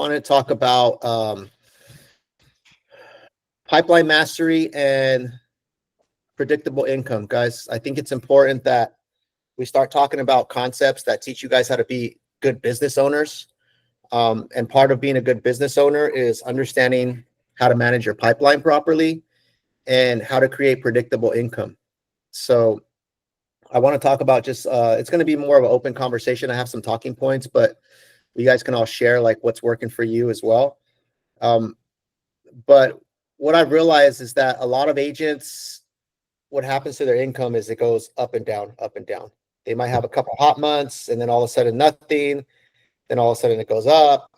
want to talk about pipeline mastery and predictable income, guys. I think it's important that we start talking about concepts that teach you guys how to be good business owners. And part of being a good business owner is understanding how to manage your pipeline properly and how to create predictable income. So I want to talk about just, it's going to be more of an open conversation. I have some talking points, but you guys can all share like what's working for you as well. But what I've realized is that a lot of agents, what happens to their income is it goes up and down, up and down. They might have a couple hot months and then all of a sudden nothing. Then all of a sudden it goes up,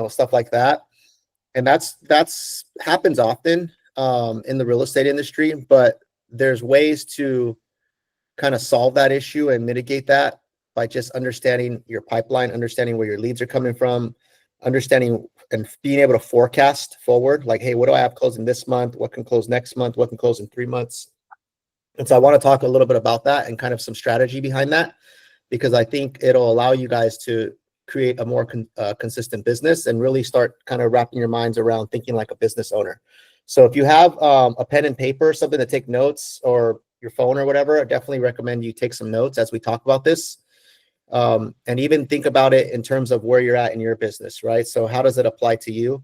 stuff like that. And that's happens often in the real estate industry, but there's ways to kind of solve that issue and mitigate that by just understanding your pipeline, understanding where your leads are coming from, understanding and being able to forecast forward. Like, hey, what do I have closing this month? What can close next month? What can close in 3 months? And so I want to talk a little bit about that and kind of some strategy behind that, because I think it'll allow you guys to create a more consistent business and really start kind of wrapping your minds around thinking like a business owner. So if you have a pen and paper, something to take notes, or your phone or whatever, I definitely recommend you take some notes as we talk about this. And even think about it in terms of where you're at in your business, right? So how does it apply to you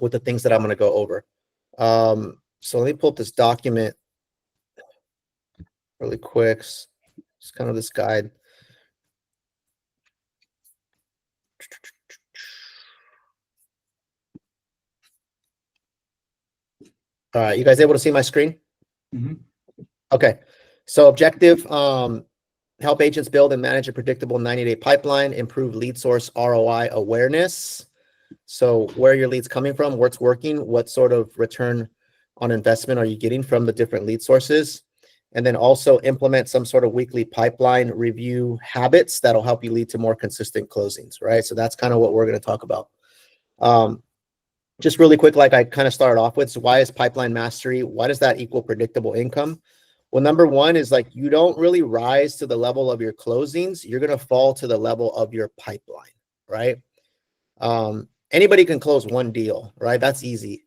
with the things that I'm going to go over? So let me pull up this document really quick. It's kind of this guide. All right, you guys able to see my screen? Mm-hmm. Okay, so objective, help agents build and manage a predictable 90-day pipeline, improve lead source ROI awareness. So where are your leads coming from, what's working, what sort of return on investment are you getting from the different lead sources? And then also implement some sort of weekly pipeline review habits that'll help you lead to more consistent closings, right? So that's kind of what we're going to talk about. Just really quick, like I kind of started off with, so why is pipeline mastery? Why does that equal predictable income? Well, number one is like you don't really rise to the level of your closings. You're going to fall to the level of your pipeline, right? Anybody can close one deal, right? That's easy.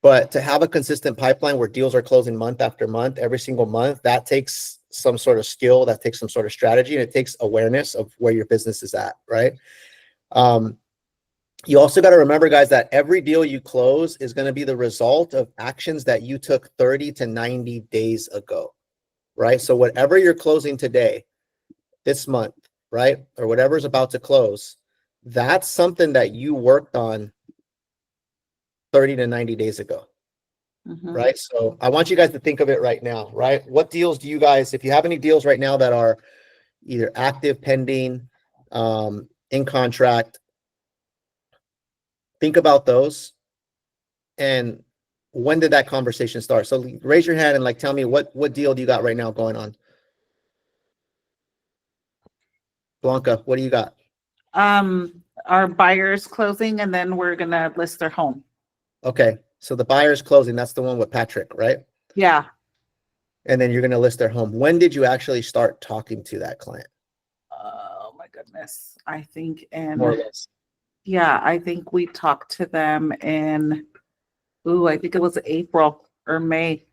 But to have a consistent pipeline where deals are closing month after month, every single month, that takes some sort of skill, that takes some sort of strategy, and it takes awareness of where your business is at, right? You also got to remember, guys, that every deal you close is going to be the result of actions that you took 30 to 90 days ago, right? So whatever you're closing today, this month, right, or whatever is about to close, that's something that you worked on 30 to 90 days ago, right? So I want you guys to think of it right now, right? What deals do you guys, if you have any deals right now that are either active, pending, in contract, think about those. And when did that conversation start? So raise your hand and like tell me what deal do you got right now going on? Blanca, what do you got? Our buyer's closing, and then we're gonna list their home. Okay, so the buyer's closing, that's the one with Patrick, right? Yeah. And then you're gonna list their home. When did you actually start talking to that client? Oh my goodness. I think in More or less. Yeah, I think we talked to them in, I think it was April or May.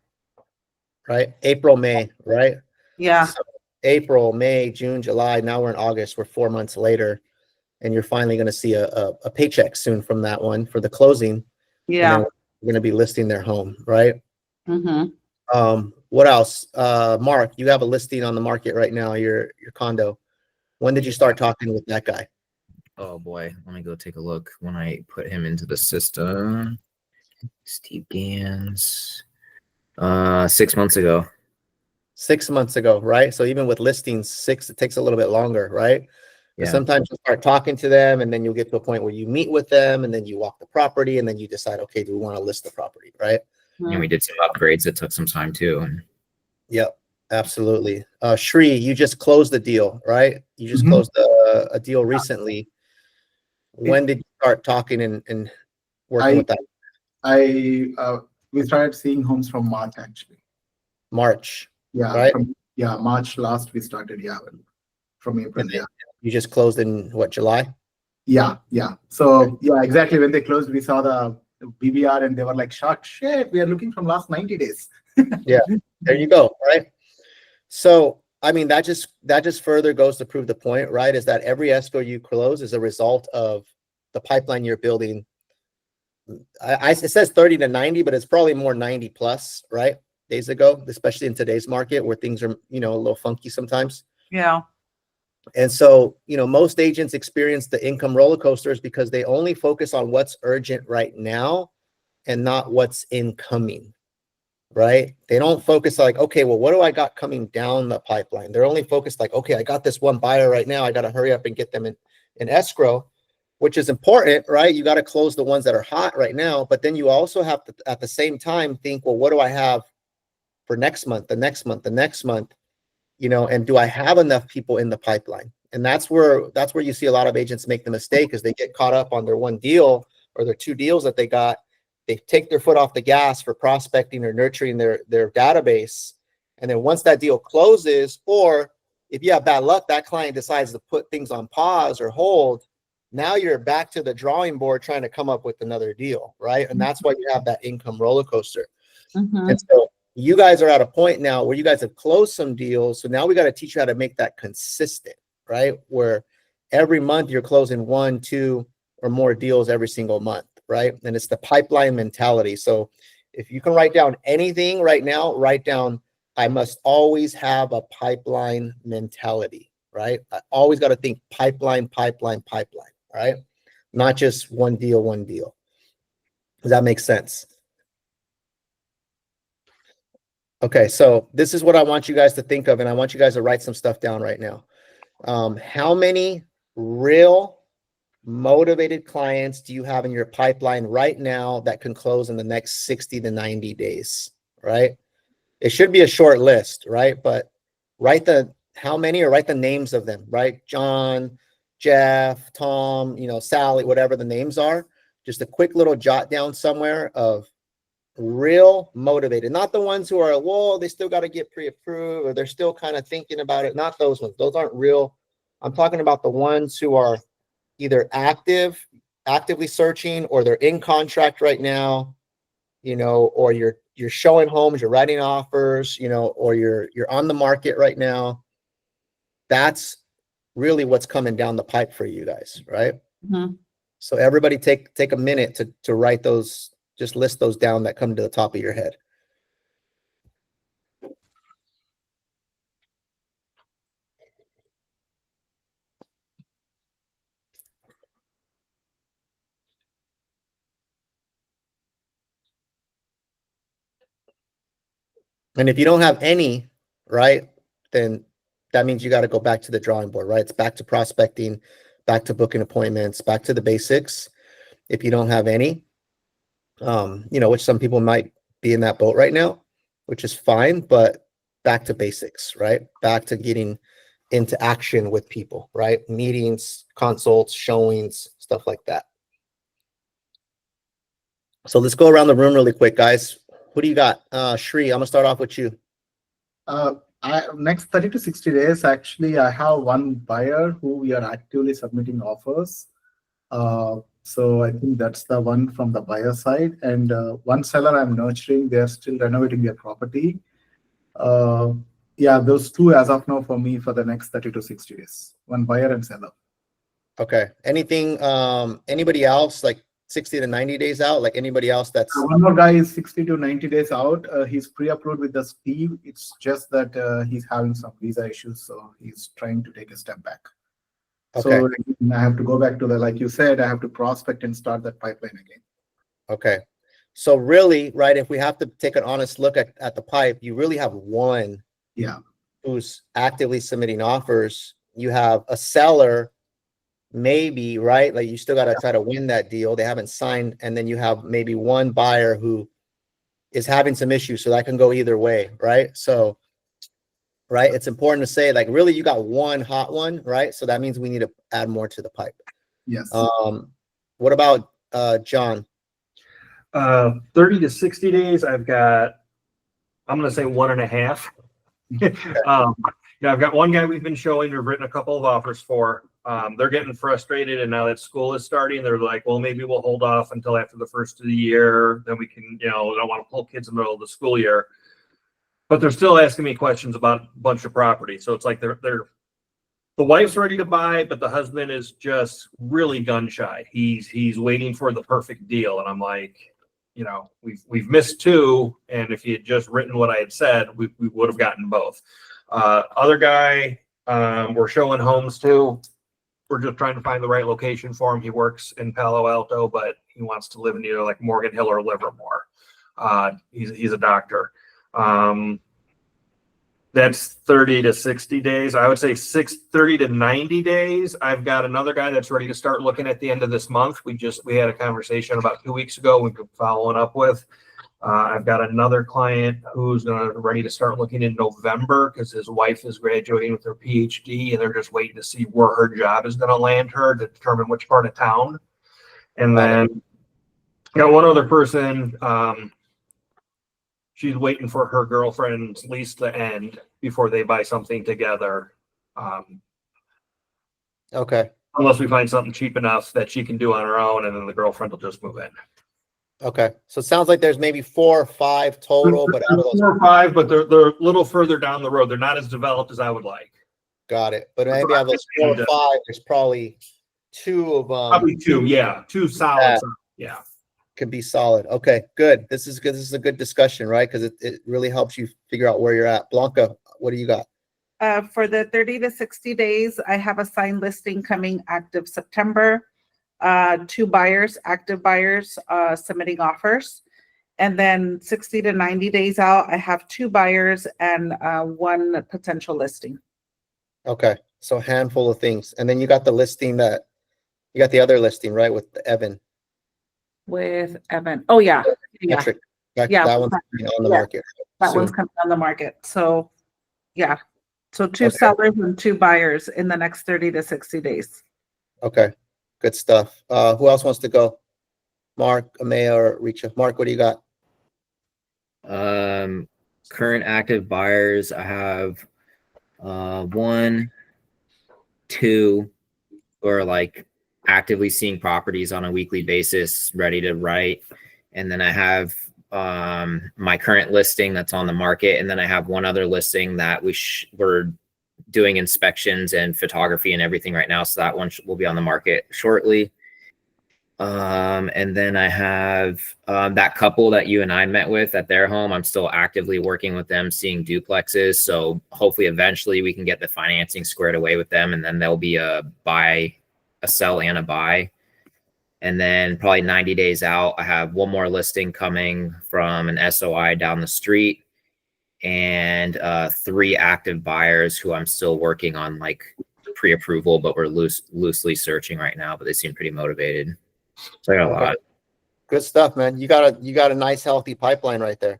Right? April, May, right? Yeah. So April, May, June, July, now we're in August, we're 4 months later, and you're finally going to see a paycheck soon from that one for the closing. Yeah. And then we're going to be listing their home, right? Mm-hmm. What else? Mark, you have a listing on the market right now, your condo. When did you start talking with that guy? Oh boy, let me go take a look. When I put him into the system, Steve Gans, 6 months ago. 6 months ago, right? So even with listings, it takes a little bit longer, right? But Yeah. sometimes you start talking to them, and then you'll get to a point where you meet with them, and then you walk the property, and then you decide, okay, do we want to list the property, right? And we did some upgrades that took some time too. And Yep, absolutely. Shri, you just closed the deal, right? You just closed a deal recently. When did you start talking and working with that? We started seeing homes from March, actually. March. Yeah, right? March last we started. Yeah, from April. You just closed in what, July? Yeah, yeah. So yeah, exactly. When they closed, we saw the BBR and they were like shocked. Shit, we are looking from last 90 days. Yeah. There you go, right? So, I mean, that just further goes to prove the point, right? Is that every escrow you close is a result of the pipeline you're building. It says 30 to 90, but it's probably more 90 plus, right? Days ago, especially in today's market where things are, a little funky sometimes. Yeah. And so, most agents experience the income roller coasters because they only focus on what's urgent right now and not what's incoming, right? They don't focus like, okay, well, what do I got coming down the pipeline? They're only focused like, okay, I got this one buyer right now. I got to hurry up and get them in escrow, which is important, right? You got to close the ones that are hot right now, but then you also have to, at the same time, think, well, what do I have for next month, the next month, the next month? And do I have enough people in the pipeline? And that's where you see a lot of agents make the mistake, is they get caught up on their one deal or their two deals that they got. They take their foot off the gas for prospecting or nurturing their database. And then once that deal closes, or if you have bad luck, that client decides to put things on pause or hold, now you're back to the drawing board trying to come up with another deal, right? And that's why you have that income roller coaster. Mhm. And so you guys are at a point now where you guys have closed some deals. So now we got to teach you how to make that consistent, right? Where every month you're closing 1, 2, or more deals every single month, right? And it's the pipeline mentality. So if you can write down anything right now, write down, I must always have a pipeline mentality, right? I always got to think pipeline, pipeline, pipeline, right? Not just one deal, one deal. Does that make sense? Okay, so this is what I want you guys to think of, and I want you guys to write some stuff down right now. How many real motivated clients do you have in your pipeline right now that can close in the next 60 to 90 days, right? It should be a short list, right? But write how many, or write the names of them, right? John, Jeff, Tom, Sally, whatever the names are. Just a quick little jot down somewhere of real motivated, not the ones who are, well, they still got to get pre-approved, or they're still kind of thinking about it. Not those ones. Those aren't real. I'm talking about the ones who are either actively searching, or they're in contract right now, or you're showing homes, you're writing offers, or you're on the market right now. That's really what's coming down the pipe for you guys, right? Mhm. So everybody take a minute to write those. Just list those down that come to the top of your head. And if you don't have any, right, then that means you got to go back to the drawing board, right? It's back to prospecting, back to booking appointments, back to the basics. If you don't have any, which some people might be in that boat right now, which is fine, but back to basics, right? Back to getting into action with people, right? Meetings, consults, showings, stuff like that. So let's go around the room really quick, guys. Who do you got? Shri, I'm gonna start off with you. Next 30 to 60 days, actually, I have one buyer who we are actively submitting offers. So I think that's the one from the buyer side. And one seller I'm nurturing, they're still renovating their property. Yeah, those two as of now for me for the next 30 to 60 days. One buyer and seller. Okay. Anything, anybody else like 60 to 90 days out? Like anybody else that's One more guy is 60 to 90 days out. He's pre-approved with the Steve. It's just that he's having some visa issues, so he's trying to take a step back. okay. So I have to go back to like you said, I have to prospect and start that pipeline again. Okay. So really, right, if we have to take an honest look at the pipe, you really have one who's actively submitting offers. You have a seller, maybe, right? Like you still got to try to win that deal. They haven't signed. And then you have maybe one buyer who is having some issues. So that can go either way, right? So, right, it's important to say, like, really, you got one hot one, right? So that means we need to add more to the pipe. Yes. What about John? 30 to 60 days, I've got, I'm going to say 1.5. I've got one guy we've been showing, we've written a couple of offers for. They're getting frustrated, and now that school is starting, they're like, well, maybe we'll hold off until after the first of the year. Then we can, don't want to pull kids in the middle of the school year. But they're still asking me questions about a bunch of property. So it's like the wife's ready to buy, but the husband is just really gun shy. He's waiting for the perfect deal. And I'm like, we've missed two. And if he had just written what I had said, we would have gotten both. Other guy, we're showing homes to. We're just trying to find the right location for him. He works in Palo Alto, but he wants to live in either like Morgan Hill or Livermore. He's a doctor. That's 30 to 60 days. I would say 30 to 90 days. I've got another guy that's ready to start looking at the end of this month. We had a conversation about 2 weeks ago. We've been following up with. I've got another client who's ready to start looking in November because his wife is graduating with her PhD, and they're just waiting to see where her job is going to land her to determine which part of town. And then got one other person. She's waiting for her girlfriend's lease to end before they buy something together. Okay. Unless we find something cheap enough that she can do on her own, and then the girlfriend will just move in. Okay. So it sounds like there's maybe 4 or 5 total, but out of those, 4 or 5, but they're a little further down the road. They're not as developed as I would like. got it. But maybe out of those 4 or 5, there's probably 2 of them. Probably 2, yeah. 2 solid. Yeah. Could be solid. Okay, good. This is good. This is a good discussion, right? Because it really helps you figure out where you're at. Blanca, what do you got? For the 30 to 60 days, I have a signed listing coming active September. 2 buyers, active buyers, submitting offers. And then 60 to 90 days out, I have 2 buyers and 1 potential listing. Okay, so a handful of things. And then you got the listing you got the other listing, right, with Evan. With Evan. Oh, yeah. Yeah. Metric. That Yeah. one's on the market. That soon. one's coming on the market. So, yeah. So 2 Okay. sellers and 2 buyers in the next 30 to 60 days. Okay, good stuff. Who else wants to go? Mark, Amaya, or Richa? Mark, what do you got? Current active buyers, I have 1, 2 who are like actively seeing properties on a weekly basis, ready to write. And then I have my current listing that's on the market. And then I have 1 other listing that we're doing inspections and photography and everything right now. So that one will be on the market shortly. And then I have that couple that you and I met with at their home. I'm still actively working with them, seeing duplexes. So hopefully eventually we can get the financing squared away with them, and then there'll be a sell and a buy. And then probably 90 days out, I have 1 more listing coming from an SOI down the street, and 3 active buyers who I'm still working on like pre-approval, but we're loosely searching right now, but they seem pretty motivated. So I got a lot. Good stuff, man. You got a nice healthy pipeline right there.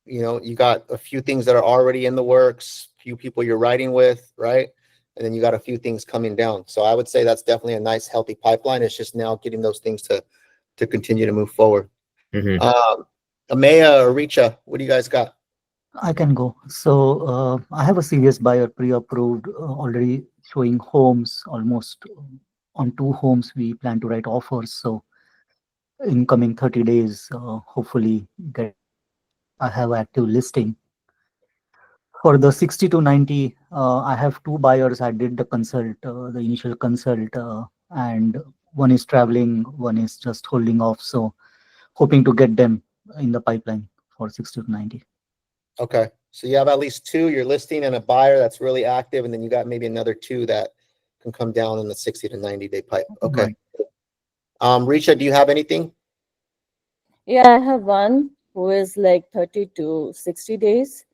You got a few things that are already in the works, few people you're writing with, right? And then you got a few things coming down. So I would say that's definitely a nice healthy pipeline. It's just now getting those things to continue to move forward. Mm-hmm. Amaya or Richa, what do you guys got? I can go. So I have a serious buyer pre-approved, already showing homes. Almost on 2 homes we plan to write offers. So in coming 30 days, hopefully I have active listing. For the 60 to 90, I have 2 buyers. I did the consult, the initial consult, and 1 is traveling, 1 is just holding off. So hoping to get them in the pipeline for 60 to 90. Okay. So you have at least 2 you're listing and a buyer that's really active, and then you got maybe another 2 that can come down in the 60 to 90 day pipe. Okay. Right. Richa, do you have anything? Yeah, I have 1 who is like 30 to 60 days,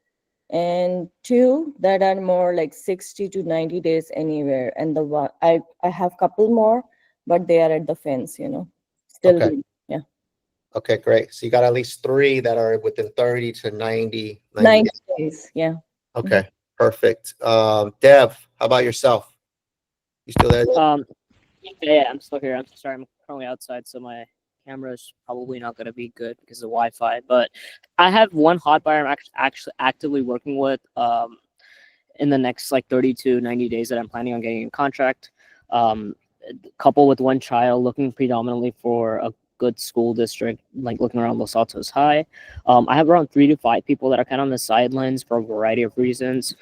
and 2 that are more like 60 to 90 days anywhere. And the one I have couple more, but they are at the fence, still. Okay. Yeah. Okay, great. So you got at least 3 that are within 30 to 90 90 days. Yeah. Okay, perfect. Dev, how about yourself? You still there? Dev? Yeah, I'm still here. I'm sorry, I'm currently outside, so my camera's probably not going to be good because of Wi-Fi. But I have 1 hot buyer I'm actually actively working with. in the next like 30 to 90 days that I'm planning on getting a contract. Couple with one child, looking predominantly for a good school district, like looking around Los Altos High. I have around 3 to 5 people that are kind of on the sidelines for a variety of reasons.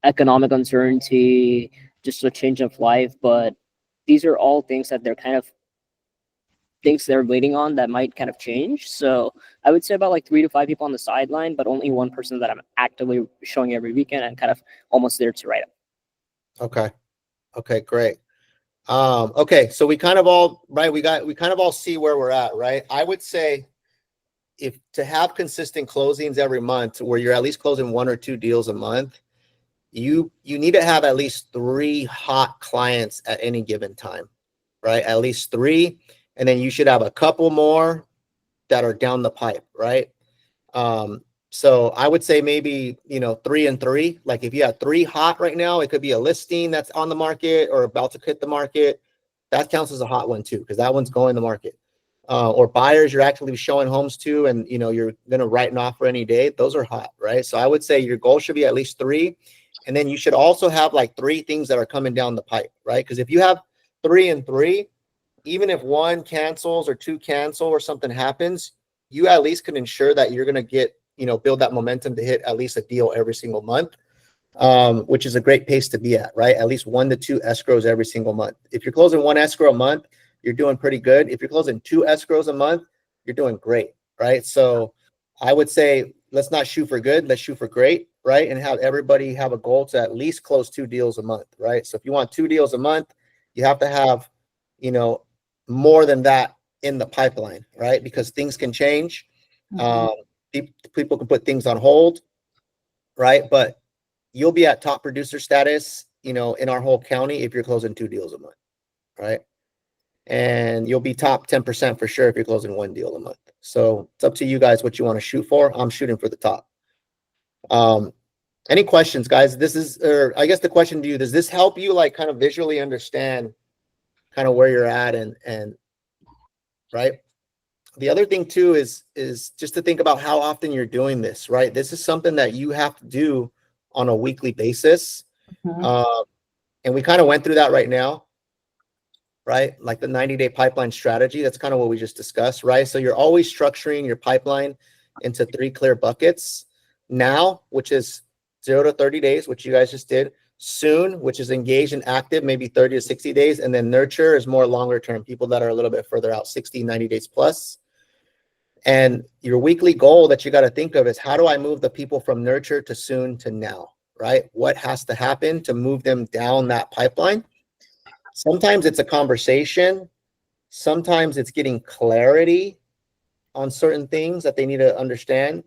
Economic uncertainty, just a change of life, but these are all things that they're kind of things they're waiting on that might kind of change. So I would say about like 3 to 5 people on the sideline, but only one person that I'm actively showing every weekend and kind of almost there to write up. Okay. Okay, great. Okay, so we kind of all, right, we kind of all see where we're at, right? I would say if to have consistent closings every month where you're at least closing 1 or 2 deals a month, you need to have at least 3 hot clients at any given time, right? At least 3, and then you should have a couple more that are down the pipe, right? So I would say maybe, 3 and 3. Like if you have 3 hot right now, it could be a listing that's on the market or about to hit the market. That counts as a hot one too, because that one's going to market. Or buyers you're actually showing homes to, and you're going to write an offer any day. Those are hot, right? So I would say your goal should be at least 3. And then you should also have like 3 things that are coming down the pipe, right? Because if you have 3 and 3, even if 1 cancels or 2 cancel or something happens, you at least can ensure that you're going to get, build that momentum to hit at least a deal every single month, which is a great pace to be at, right? At least 1 to 2 escrows every single month. If you're closing 1 escrow a month, you're doing pretty good. If you're closing 2 escrows a month, you're doing great, right? So I would say, let's not shoot for good, let's shoot for great, right? And have everybody have a goal to at least close 2 deals a month, right? So if you want 2 deals a month, you have to have, more than that in the pipeline, right? Because things can change. People can put things on hold, right? But you'll be at top producer status, in our whole county if you're closing 2 deals a month, right? And you'll be top 10% for sure if you're closing 1 deal a month. So it's up to you guys what you want to shoot for. I'm shooting for the top. Any questions, guys? I guess the question to you, does this help you like kind of visually understand kind of where you're at and right? The other thing too is just to think about how often you're doing this, right? This is something that you have to do on a weekly basis. And we kind of went through that right now, right? Like the 90-day pipeline strategy. That's kind of what we just discussed, right? So you're always structuring your pipeline into 3 clear buckets. Now, which is 0 to 30 days, which you guys just did. Soon, which is engaged and active, maybe 30 to 60 days. And then nurture is more longer term, people that are a little bit further out, 60, 90 days plus. And your weekly goal that you got to think of is, how do I move the people from nurture to soon to now, right? What has to happen to move them down that pipeline? Sometimes it's a conversation. Sometimes it's getting clarity on certain things that they need to understand.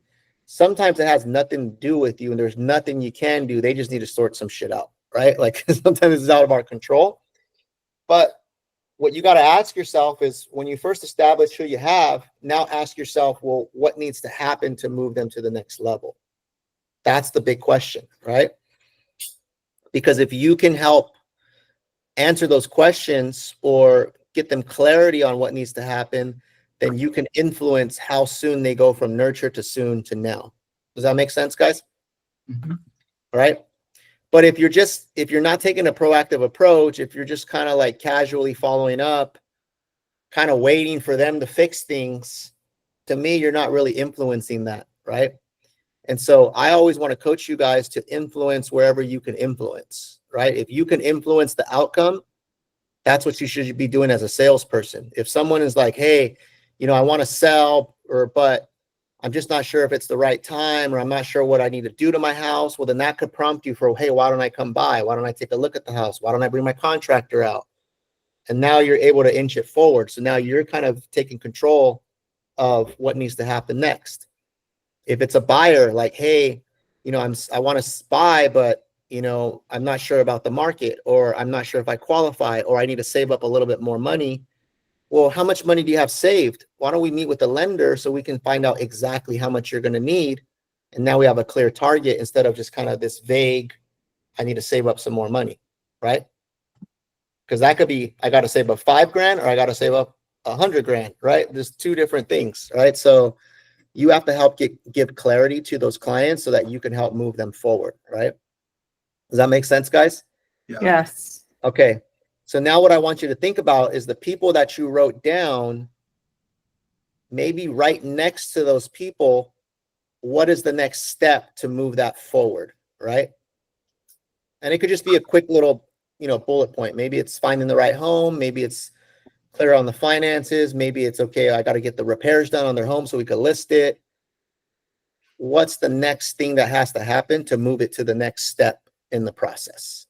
Sometimes it has nothing to do with you and there's nothing you can do. They just need to sort some shit out, right? Like sometimes it's out of our control. But what you got to ask yourself is, when you first establish who you have, now ask yourself, well, what needs to happen to move them to the next level? That's the big question, right? Because if you can help answer those questions or get them clarity on what needs to happen, then you can influence how soon they go from nurture to soon to now. Does that make sense, guys? Mhm. All right. But if you're not taking a proactive approach, if you're just kind of like casually following up, kind of waiting for them to fix things, to me, you're not really influencing that, right? And so I always want to coach you guys to influence wherever you can influence, right? If you can influence the outcome, that's what you should be doing as a salesperson. If someone is like, hey, I want to sell, but I'm just not sure if it's the right time, or I'm not sure what I need to do to my house. Well, then that could prompt you for, hey, why don't I come by? Why don't I take a look at the house? Why don't I bring my contractor out? And now you're able to inch it forward. So now you're kind of taking control of what needs to happen next. If it's a buyer, like, hey, I want to buy, but I'm not sure about the market, or I'm not sure if I qualify, or I need to save up a little bit more money. Well, how much money do you have saved? Why don't we meet with the lender so we can find out exactly how much you're going to need? And now we have a clear target instead of just kind of this vague, I need to save up some more money, right? Because that could be, I got to save up $5,000 or I got to save up $100,000, right? There's 2 different things, right? So You have to help give clarity to those clients so that you can help move them forward, right? Does that make sense, guys? Yes. Okay. So now what I want you to think about is the people that you wrote down, maybe right next to those people, what is the next step to move that forward, right? And it could just be a quick little, bullet point. Maybe it's finding the right home. Maybe it's clear on the finances. Maybe it's okay, I got to get the repairs done on their home so we could list it. What's the next thing that has to happen to move it to the next step in the process?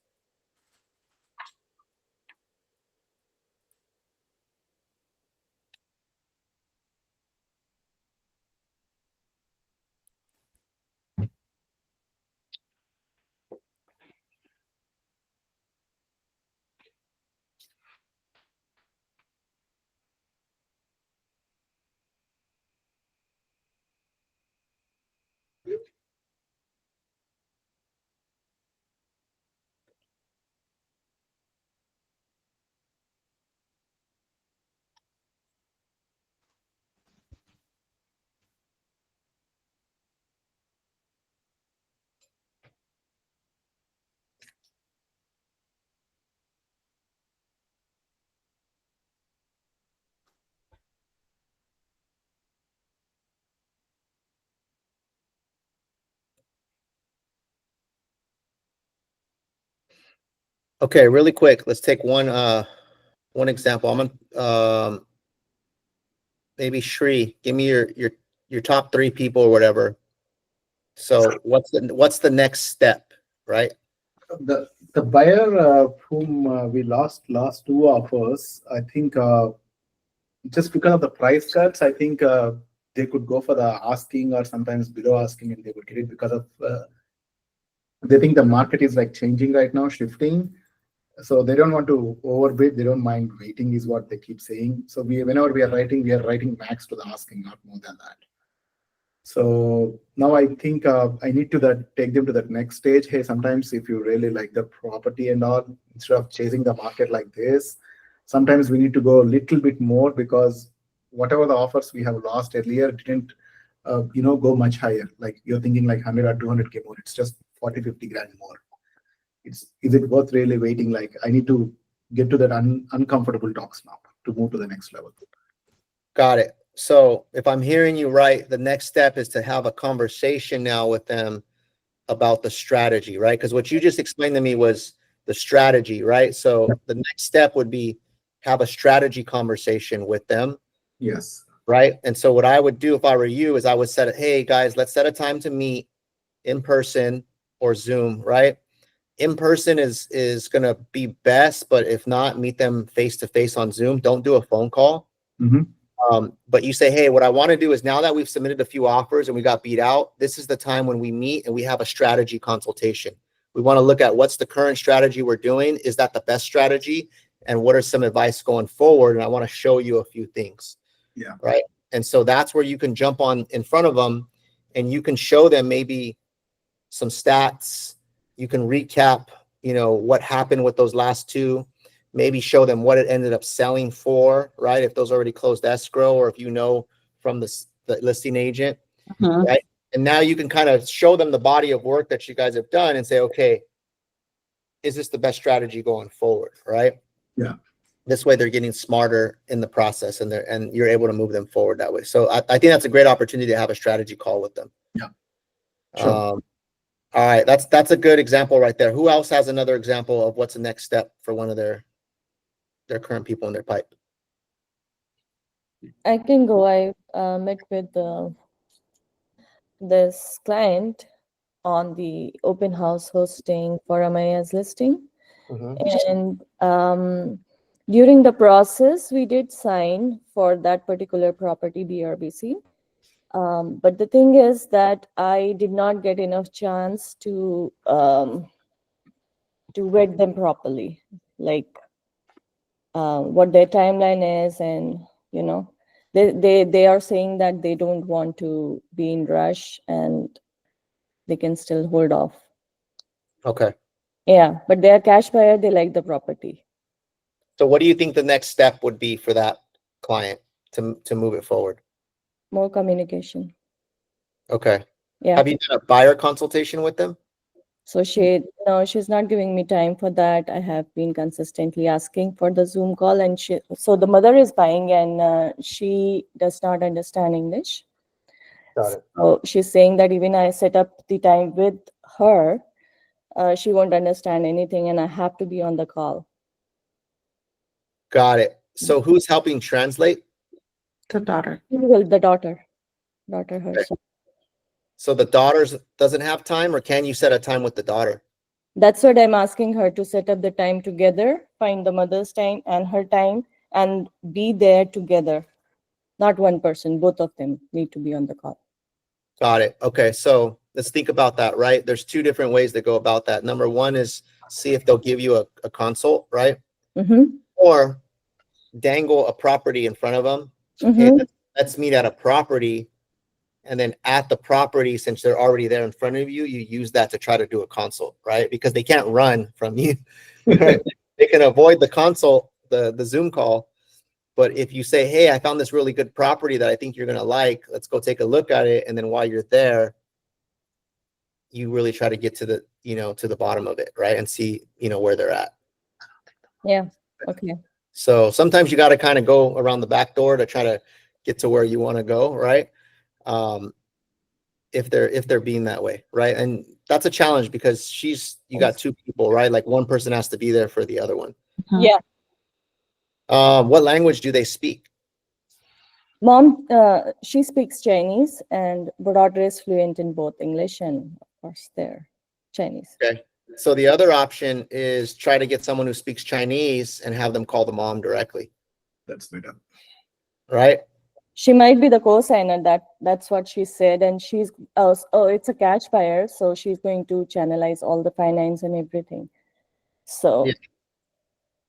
Okay, really quick. Let's take one example. I'm gonna maybe Shri, give me your top 3 people or whatever. So what's the next step, right? The buyer whom we lost last 2 offers, I think just because of the price cuts, I think they could go for the asking or sometimes below asking, and they would get it because of they think the market is like changing right now, shifting. So they don't want to overbid. They don't mind waiting, is what they keep saying. So whenever we are writing max to the asking, not more than that. So now I think I need to take them to that next stage. Hey, sometimes if you really like the property and all, instead of chasing the market like this, sometimes we need to go a little bit more, because whatever the offers we have lost earlier didn't, go much higher. Like you're thinking like 100 or 200K more. It's just 40, 50 grand more. Is it worth really waiting? Like I need to get to that uncomfortable talks now to move to the next level. Got it. So if I'm hearing you right, the next step is to have a conversation now with them about the strategy, right? Because what you just explained to me was the strategy, right? So the next step would be have a strategy conversation with them. Yes. Right. And so what I would do if I were you is I would set it, hey guys, let's set a time to meet in person or Zoom, right? In person is going to be best, but if not, meet them face to face on Zoom. Don't do a phone call. Mm-hmm. But you say, hey, what I want to do is now that we've submitted a few offers and we got beat out, this is the time when we meet and we have a strategy consultation. We want to look at what's the current strategy we're doing. Is that the best strategy? And what are some advice going forward? And I want to show you a few things. Yeah. Right. And so that's where you can jump on in front of them and you can show them maybe some stats. You can recap, what happened with those last 2. Maybe show them what it ended up selling for, right? If those already closed escrow, or if from the listing agent, right? And now you can kind of show them the body of work that you guys have done and say, okay, is this the best strategy going forward, right? Yeah. This way they're getting smarter in the process and you're able to move them forward that way. So I think that's a great opportunity to have a strategy call with them. Yeah. Sure. All right. That's a good example right there. Who else has another example of what's the next step for one of their current people in their pipe? I can go. I met with this client on the open house hosting for Amaya's listing. And during the process, we did sign for that particular property, BRBC. But the thing is that I did not get enough chance to vet them properly, like what their timeline is, and they are saying that they don't want to be in rush and they can still hold off. Okay. Yeah, but they are cash buyer. They like the property. So what do you think the next step would be for that client to move it forward? More communication. Okay. Yeah. Have you done a buyer consultation with them? So no, she's not giving me time for that. I have been consistently asking for the Zoom call, and so the mother is buying, and she does not understand English. Got it. So she's saying that even I set up the time with her, she won't understand anything, and I have to be on the call. Got it. So who's helping translate? The daughter. Well, the daughter herself. So the daughter doesn't have time, or can you set a time with the daughter? That's what I'm asking her to set up the time together, find the mother's time and her time, and be there together. Not one person, both of them need to be on the call. Got it. Okay. So let's think about that, right? There's two different ways to go about that. Number one is see if they'll give you a consult, right? Mm-hmm. Or dangle a property in front of them. Mm-hmm. Hey, let's meet at a property. And then at the property, since they're already there in front of you, you use that to try to do a consult, right? Because they can't run from you, right? They can avoid the consult, the Zoom call. But if you say, hey, I found this really good property that I think you're going to like, let's go take a look at it. And then while you're there, you really try to get to the, to the bottom of it, right? And see, where they're at. Yeah. Okay. So sometimes you got to kind of go around the back door to try to get to where you want to go, right? If they're being that way, right? And that's a challenge because you got two people, right? Like one person has to be there for the other one. Yeah. What language do they speak? Mom, she speaks Chinese, and the daughter is fluent in both English and, of course, their Chinese. Okay. So the other option is try to get someone who speaks Chinese and have them call the mom directly. That's better. Right? She might be the co-signer. That's what she said, and she's it's a cash buyer, so she's going to channelize all the finance and everything. So. Yeah.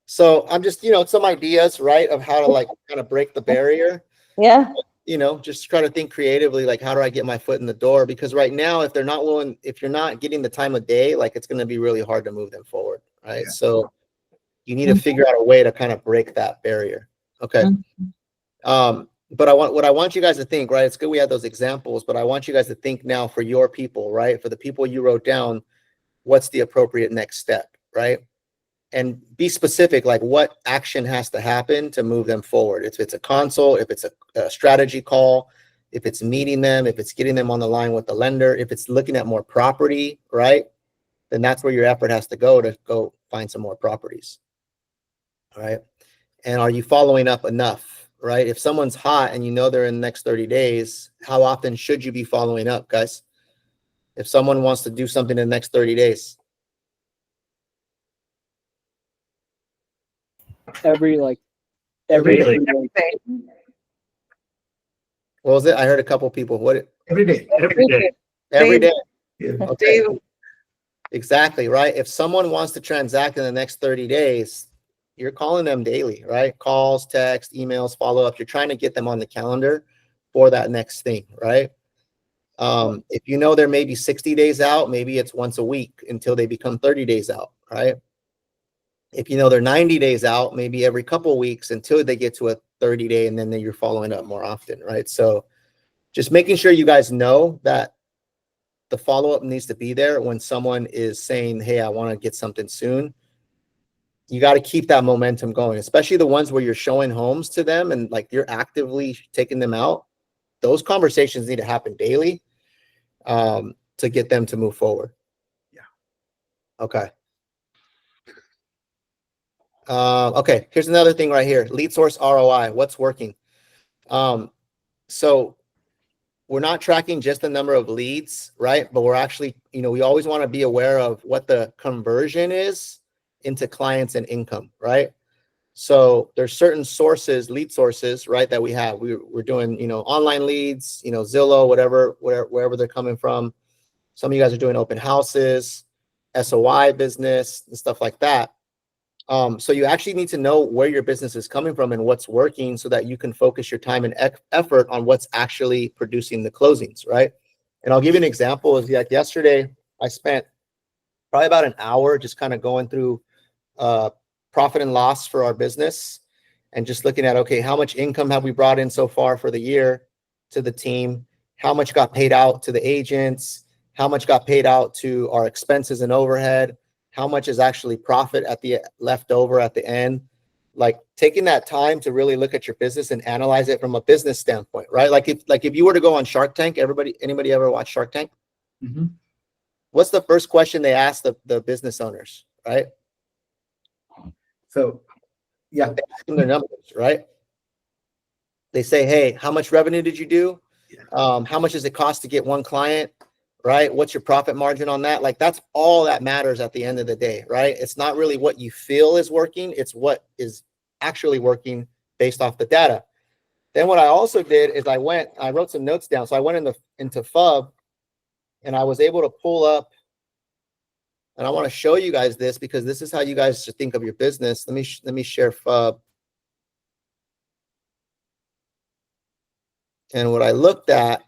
So I'm just, some ideas, right, of how to like kind of break the barrier. Yeah. Just try to think creatively, like, how do I get my foot in the door? Because right now, if you're not getting the time of day, like it's going to be really hard to move them forward. Right. Yeah. So you need to figure out a way to kind of break that barrier. Okay. But what I want you guys to think, right? It's good we have those examples, but I want you guys to think now for your people, right? For the people you wrote down, what's the appropriate next step, right? And be specific, like what action has to happen to move them forward. If it's a consult, if it's a strategy call, if it's meeting them, if it's getting them on the line with the lender, if it's looking at more property, right? Then that's where your effort has to go find some more properties. All right. And are you following up enough, right? If someone's hot and they're in the next 30 days, how often should you be following up, guys? If someone wants to do something in the next 30 days. Every Daily. What was it? I heard a couple people. Every day. Every day. Every day. Yeah. Okay. Exactly, right? If someone wants to transact in the next 30 days, you're calling them daily, right? Calls, text, emails, follow-ups. You're trying to get them on the calendar for that next thing, right? If they're maybe 60 days out, maybe it's once a week until they become 30 days out, right? If they're 90 days out, maybe every couple of weeks until they get to a 30-day, and then you're following up more often, right? So just making sure you guys know that the follow-up needs to be there when someone is saying, hey, I want to get something soon. You got to keep that momentum going, especially the ones where you're showing homes to them and like you're actively taking them out. Those conversations need to happen daily to get them to move forward. Yeah. Okay. Okay, here's another thing right here. Lead source ROI, what's working? So we're not tracking just the number of leads, right? But we're actually, we always want to be aware of what the conversion is into clients and income, right? So there's certain sources, lead sources, right, that we have. We're doing, online leads, Zillow, wherever they're coming from. Some of you guys are doing open houses, SOI business, and stuff like that. So you actually need to know where your business is coming from and what's working so that you can focus your time and effort on what's actually producing the closings, right? And I'll give you an example. Is like yesterday, I spent probably about an hour just kind of going through profit and loss for our business and just looking at, okay, how much income have we brought in so far for the year to the team? how much got paid out to the agents, how much got paid out to our expenses and overhead, how much is actually profit at the left over at the end. Like taking that time to really look at your business and analyze it from a business standpoint, right? Like if you were to go on Shark Tank, anybody ever watch Shark Tank? Mhm. What's the first question they ask the business owners, right? So, yeah. They ask them their numbers, right? They say, hey, how much revenue did you do? How much does it cost to get one client, right? What's your profit margin on that? Like that's all that matters at the end of the day, right? It's not really what you feel is working. It's what is actually working based off the data. Then what I also did is I wrote some notes down. So I went into FUB and I was able to pull up, and I want to show you guys this because this is how you guys should think of your business. Let me share FUB. And what I looked at,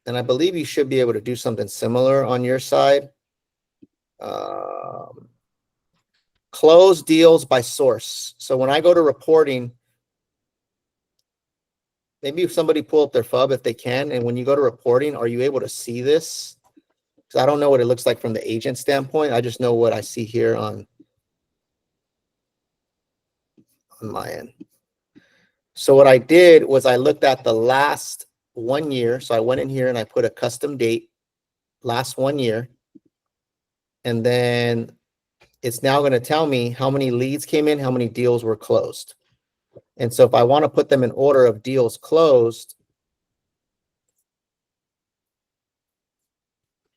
and I believe you should be able to do something similar on your side. Close deals by source. So when I go to reporting, maybe if somebody pull up their FUB if they can, and when you go to reporting, are you able to see this? Because I don't know what it looks like from the agent standpoint. I just know what I see here on my end. So what I did was I looked at the last 1 year. So I went in here and I put a custom date, last 1 year. And then it's now going to tell me how many leads came in, how many deals were closed. And so if I want to put them in order of deals closed.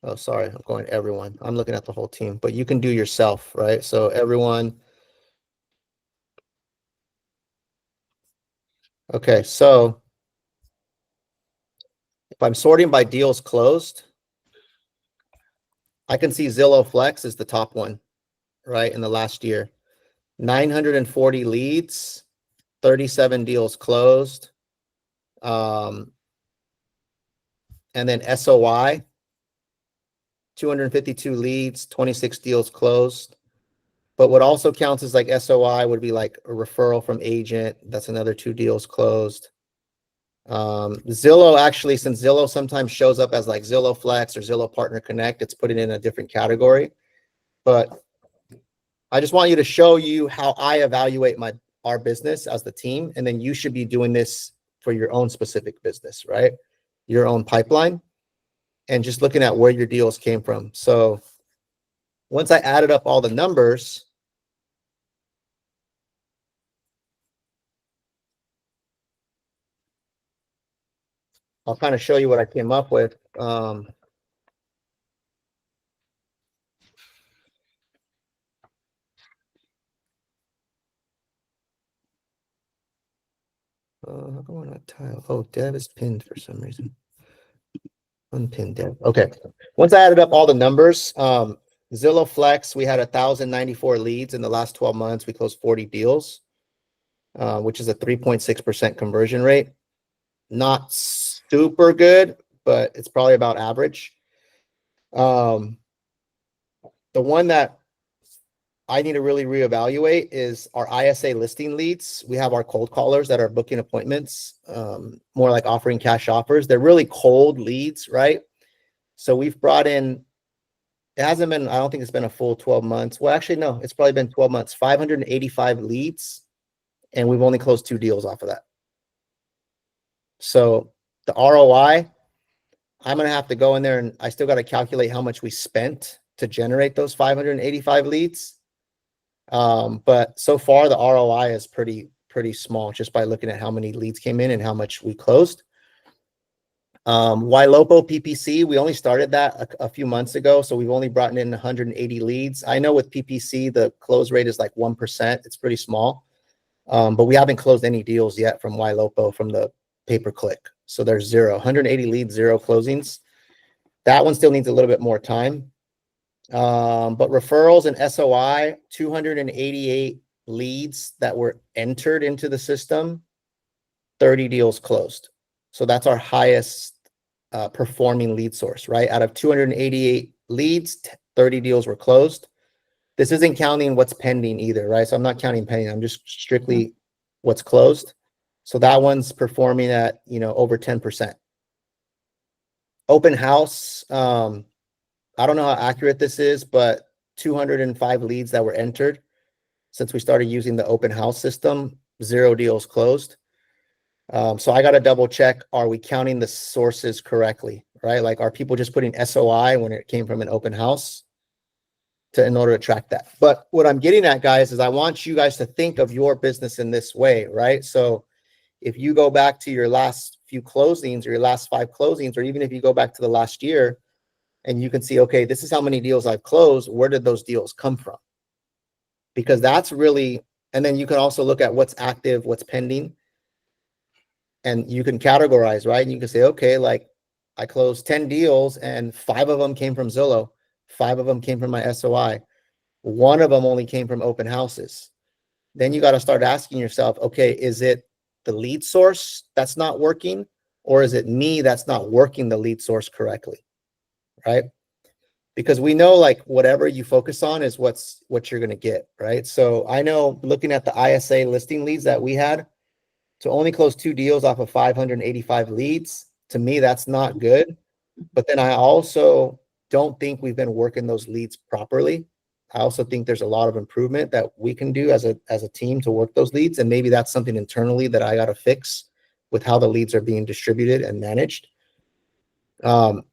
Oh, sorry, I'm going everyone. I'm looking at the whole team, but you can do yourself, right? So everyone. Okay, so if I'm sorting by deals closed, I can see Zillow Flex is the top one, right, in the last year. 940 leads, 37 deals closed. And then SOI, 252 leads, 26 deals closed. But what also counts as like SOI would be like a referral from agent. That's another 2 deals closed. Zillow actually, since Zillow sometimes shows up as like Zillow Flex or Zillow Partner Connect, it's put it in a different category. But I just want you to show you how I evaluate our business as the team. And then you should be doing this for your own specific business, right? Your own pipeline and just looking at where your deals came from. So once I added up all the numbers, I'll kind of show you what I came up with. How come on, not tile? Oh, Dev is pinned for some reason. Unpinned Dev. Okay. Once I added up all the numbers, Zillow Flex, we had 1,094 leads in the last 12 months. We closed 40 deals, which is a 3.6% conversion rate. Not super good, but it's probably about average. The one that I need to really reevaluate is our ISA listing leads. We have our cold callers that are booking appointments, more like offering cash offers. They're really cold leads, right? So we've brought in, it hasn't been, I don't think it's been a full 12 months. Well, actually, no, it's probably been 12 months, 585 leads, and we've only closed 2 deals off of that. So the ROI, I'm going to have to go in there and I still got to calculate how much we spent to generate those 585 leads. But so far the ROI is pretty small just by looking at how many leads came in and how much we closed. Ylopo PPC, we only started that a few months ago. So we've only brought in 180 leads. I know with PPC, the close rate is like 1%. It's pretty small. But we haven't closed any deals yet from Ylopo from the pay-per-click. So there's 0, 180 leads, 0 closings. That one still needs a little bit more time. But referrals and SOI, 288 leads that were entered into the system, 30 deals closed. So that's our highest performing lead source, right? Out of 288 leads, 30 deals were closed. This isn't counting what's pending either, right? So I'm not counting pending. I'm just strictly what's closed. So that one's performing at, over 10%. Open house, I don't know how accurate this is, but 205 leads that were entered since we started using the open house system, 0 deals closed. So I got to double check, are we counting the sources correctly, right? Like, are people just putting SOI when it came from an open house in order to track that? But what I'm getting at, guys, is I want you guys to think of your business in this way, right? So if you go back to your last few closings or your last 5 closings, or even if you go back to the last year and you can see, okay, this is how many deals I've closed, where did those deals come from? Because that's really, and then you can also look at what's active, what's pending, and you can categorize, right? And you can say, okay, like I closed 10 deals and 5 of them came from Zillow, 5 of them came from my SOI, 1 of them only came from open houses. Then you got to start asking yourself, okay, is it the lead source that's not working, or is it me that's not working the lead source correctly, right? Because we know, like, whatever you focus on is what you're going to get, right? So I know, looking at the ISA listing leads that we had, to only close 2 deals off of 585 leads, to me, that's not good. But then I also don't think we've been working those leads properly. I also think there's a lot of improvement that we can do as a team to work those leads. And maybe that's something internally that I got to fix with how the leads are being distributed and managed. But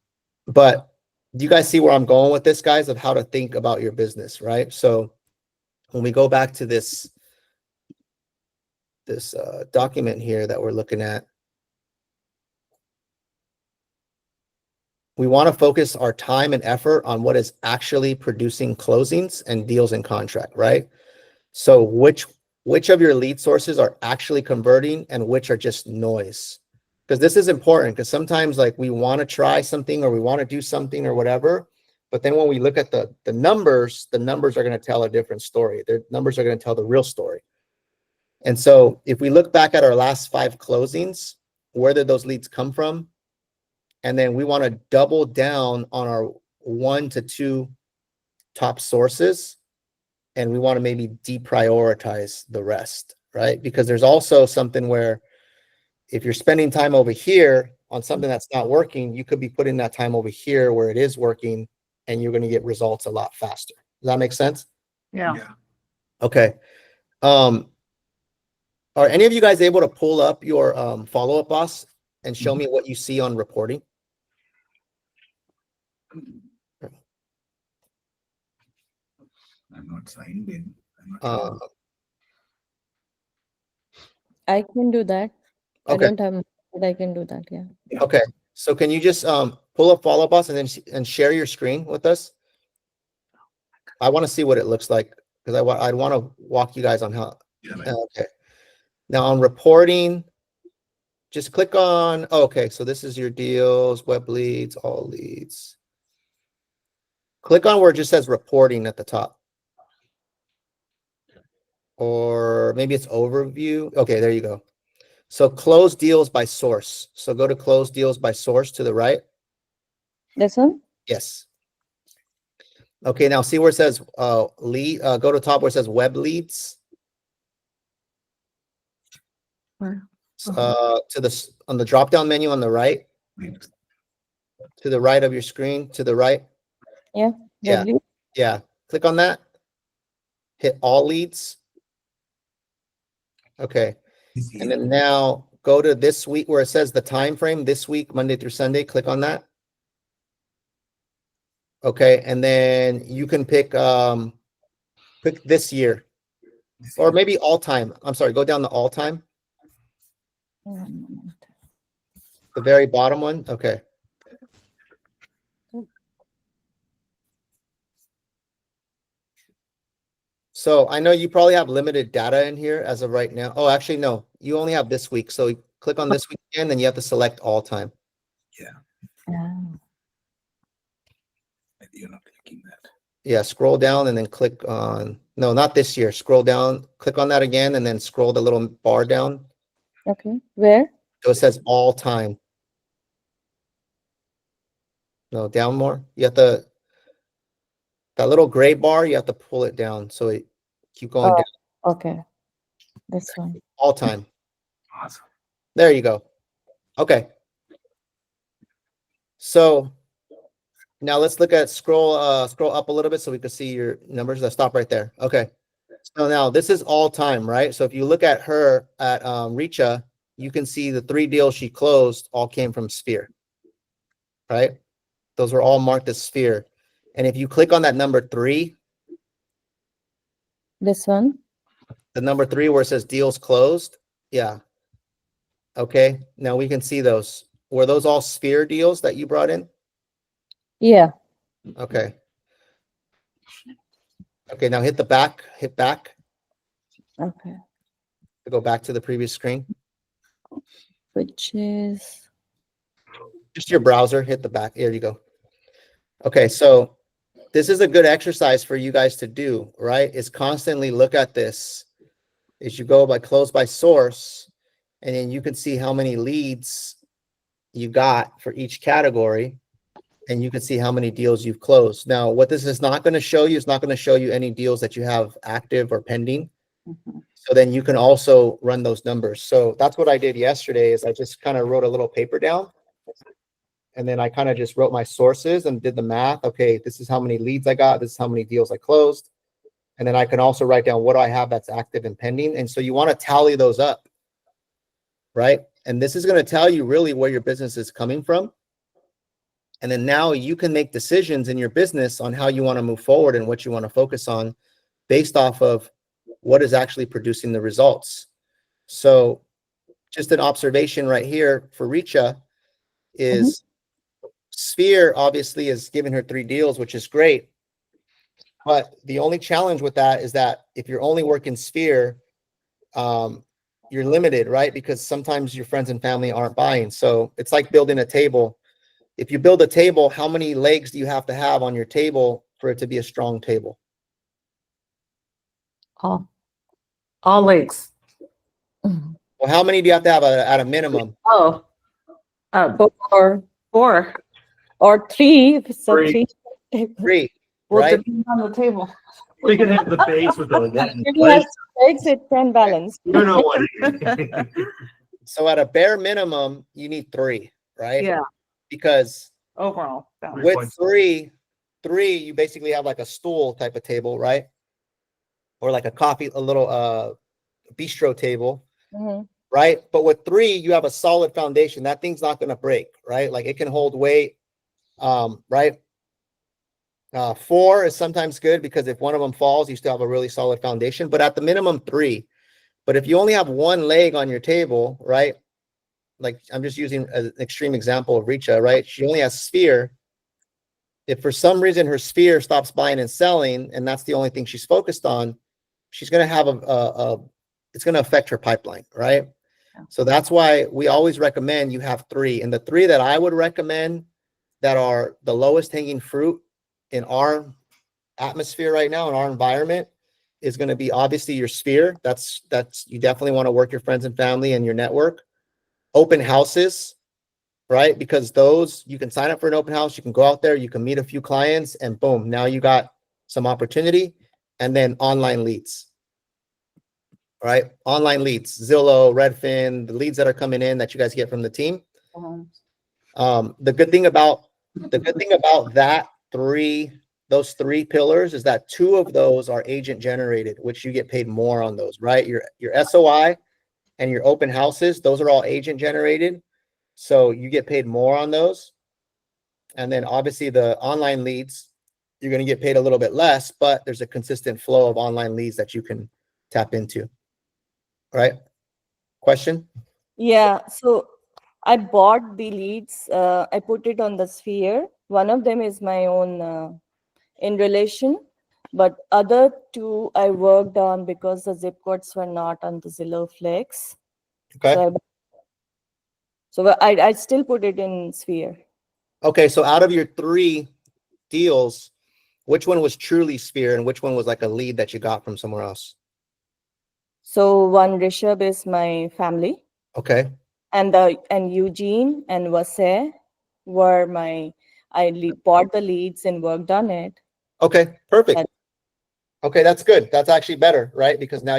do you guys see where I'm going with this, guys, of how to think about your business, right? So when we go back to this document here that we're looking at, we want to focus our time and effort on what is actually producing closings and deals in contract, right? So which of your lead sources are actually converting and which are just noise? Because this is important, because sometimes, like, we want to try something or we want to do something or whatever, but then when we look at the numbers are going to tell a different story. The numbers are going to tell the real story. And so if we look back at our last 5 closings, where did those leads come from? And then we want to double down on our 1 to 2 top sources, and we want to maybe deprioritize the rest, right? Because there's also something where if you're spending time over here on something that's not working, you could be putting that time over here where it is working, and you're going to get results a lot faster. Does that make sense? Yeah. Okay. Are any of you guys able to pull up your follow-up, boss, and show me what you see on reporting? I'm not signed in. I can do that. I Okay. don't have, but I can do that. Yeah. Okay. So can you just pull up follow-up, boss, and then share your screen with us? I want to see what it looks like, because I'd want to walk you guys on how. Okay. Now on reporting, just click on, okay, so this is your deals, web leads, all leads. Click on where it just says reporting at the top. Or maybe it's overview. Okay, there you go. So close deals by source. So go to close deals by source to the right. This one? Yes. Okay, now see where it says lead, go to top where it says web leads. Where? On the drop down menu on the right. To the right of your screen, to the right. Yeah. Yeah. W. Yeah. Click on that. Hit all leads. Okay. And then now go to this week where it says the time frame, this week, Monday through Sunday. Click on that. Okay. And then you can pick this year, or maybe all time. I'm sorry, go down to all time. The very bottom one. Okay. So I know you probably have limited data in here as of right now. Oh, actually, no, you only have this week. So click on this week again, then you have to select all time. You're not clicking that. Yeah, scroll down and then click on, no, not this year. Scroll down, click on that again, and then scroll the little bar down. Okay. Where? So it says all time. No, down more. You have to, that little gray bar, you have to pull it down. So it keep going Oh, down. okay. This one. All time. Awesome. There you go. Okay. So now let's look at scroll up a little bit so we can see your numbers. Let's stop right there. Okay. So now this is all time, right? So if you look at her at Richa, you can see the 3 deals she closed all came from Sphere, right? Those were all marked as Sphere. And if you click on that number 3, This one? the number 3 where it says deals closed, yeah. Okay, now we can see those. Were those all Sphere deals that you brought in? Yeah. Okay. Okay, now hit back Okay. to go back to the previous screen. Which is, Just your browser, hit the back. There you go. Okay, so this is a good exercise for you guys to do, right? Is constantly look at this. Is you go by close by source, and then you can see how many leads you got for each category, and you can see how many deals you've closed. Now, what this is not going to show you is not going to show you any deals that you have active or pending. Mhm. So then you can also run those numbers. So that's what I did yesterday is I just kind of wrote a little paper down. And then I kind of just wrote my sources and did the math. Okay, this is how many leads I got. This is how many deals I closed. And then I can also write down what do I have that's active and pending. And so you want to tally those up, right? And this is going to tell you really where your business is coming from. And then now you can make decisions in your business on how you want to move forward and what you want to focus on based off of what is actually producing the results. So just an observation right here for Richa is Sphere obviously is giving her 3 deals, which is great. But the only challenge with that is that if you're only working Sphere, you're limited, right? Because sometimes your friends and family aren't buying. So it's like building a table. If you build a table, how many legs do you have to have on your table for it to be a strong table? All legs. Well, how many do you have to have at a minimum? Oh, or 4. or 3, if it's a 3. 3. 3, Well, right? depends on the table. We can have the base with the net in If it place. has legs, it can balance. You know what? So at a bare minimum, you need 3, right? Yeah, Because overall. balance. with 3, you basically have like a stool type of table, right? Or like a little bistro table, Mhm. right? But with 3, you have a solid foundation. That thing's not going to break, right? Like it can hold weight, right? 4 is sometimes good because if one of them falls, you still have a really solid foundation. But at the minimum, 3. But if you only have 1 leg on your table, right? Like I'm just using an extreme example of Richa, right? She only has Sphere. If for some reason her Sphere stops buying and selling, and that's the only thing she's focused on, she's going to have it's going to affect her pipeline, right? So that's why we always recommend you have 3. And the 3 that I would recommend that are the lowest hanging fruit in our atmosphere right now, in our environment, is going to be obviously your Sphere. That's you definitely want to work your friends and family and your network. Open houses, right? Because those, you can sign up for an open house, you can go out there, you can meet a few clients, and boom, now you got some opportunity. And then online leads, right? Online leads, Zillow, Redfin, the leads that are coming in that you guys get from the team. The good thing about that those 3 pillars is that 2 of those are agent generated, which you get paid more on those, right? Your SOI and your open houses, those are all agent generated. So you get paid more on those. And then obviously the online leads, you're going to get paid a little bit less, but there's a consistent flow of online leads that you can tap into. Right? Question? Yeah, so I bought the leads. I put it on the Sphere. One of them is my own in relation, but other 2 I worked on because the zip codes were not on the Zillow Flex. Okay. So I still put it in Sphere. Okay. So out of your 3 deals, which one was truly Sphere and which one was like a lead that you got from somewhere else? So one Rishabh is my family, Okay. and Eugene and Vasey were bought the leads and worked on it. Okay. Perfect. And- Okay. That's good. That's actually better, right? Because now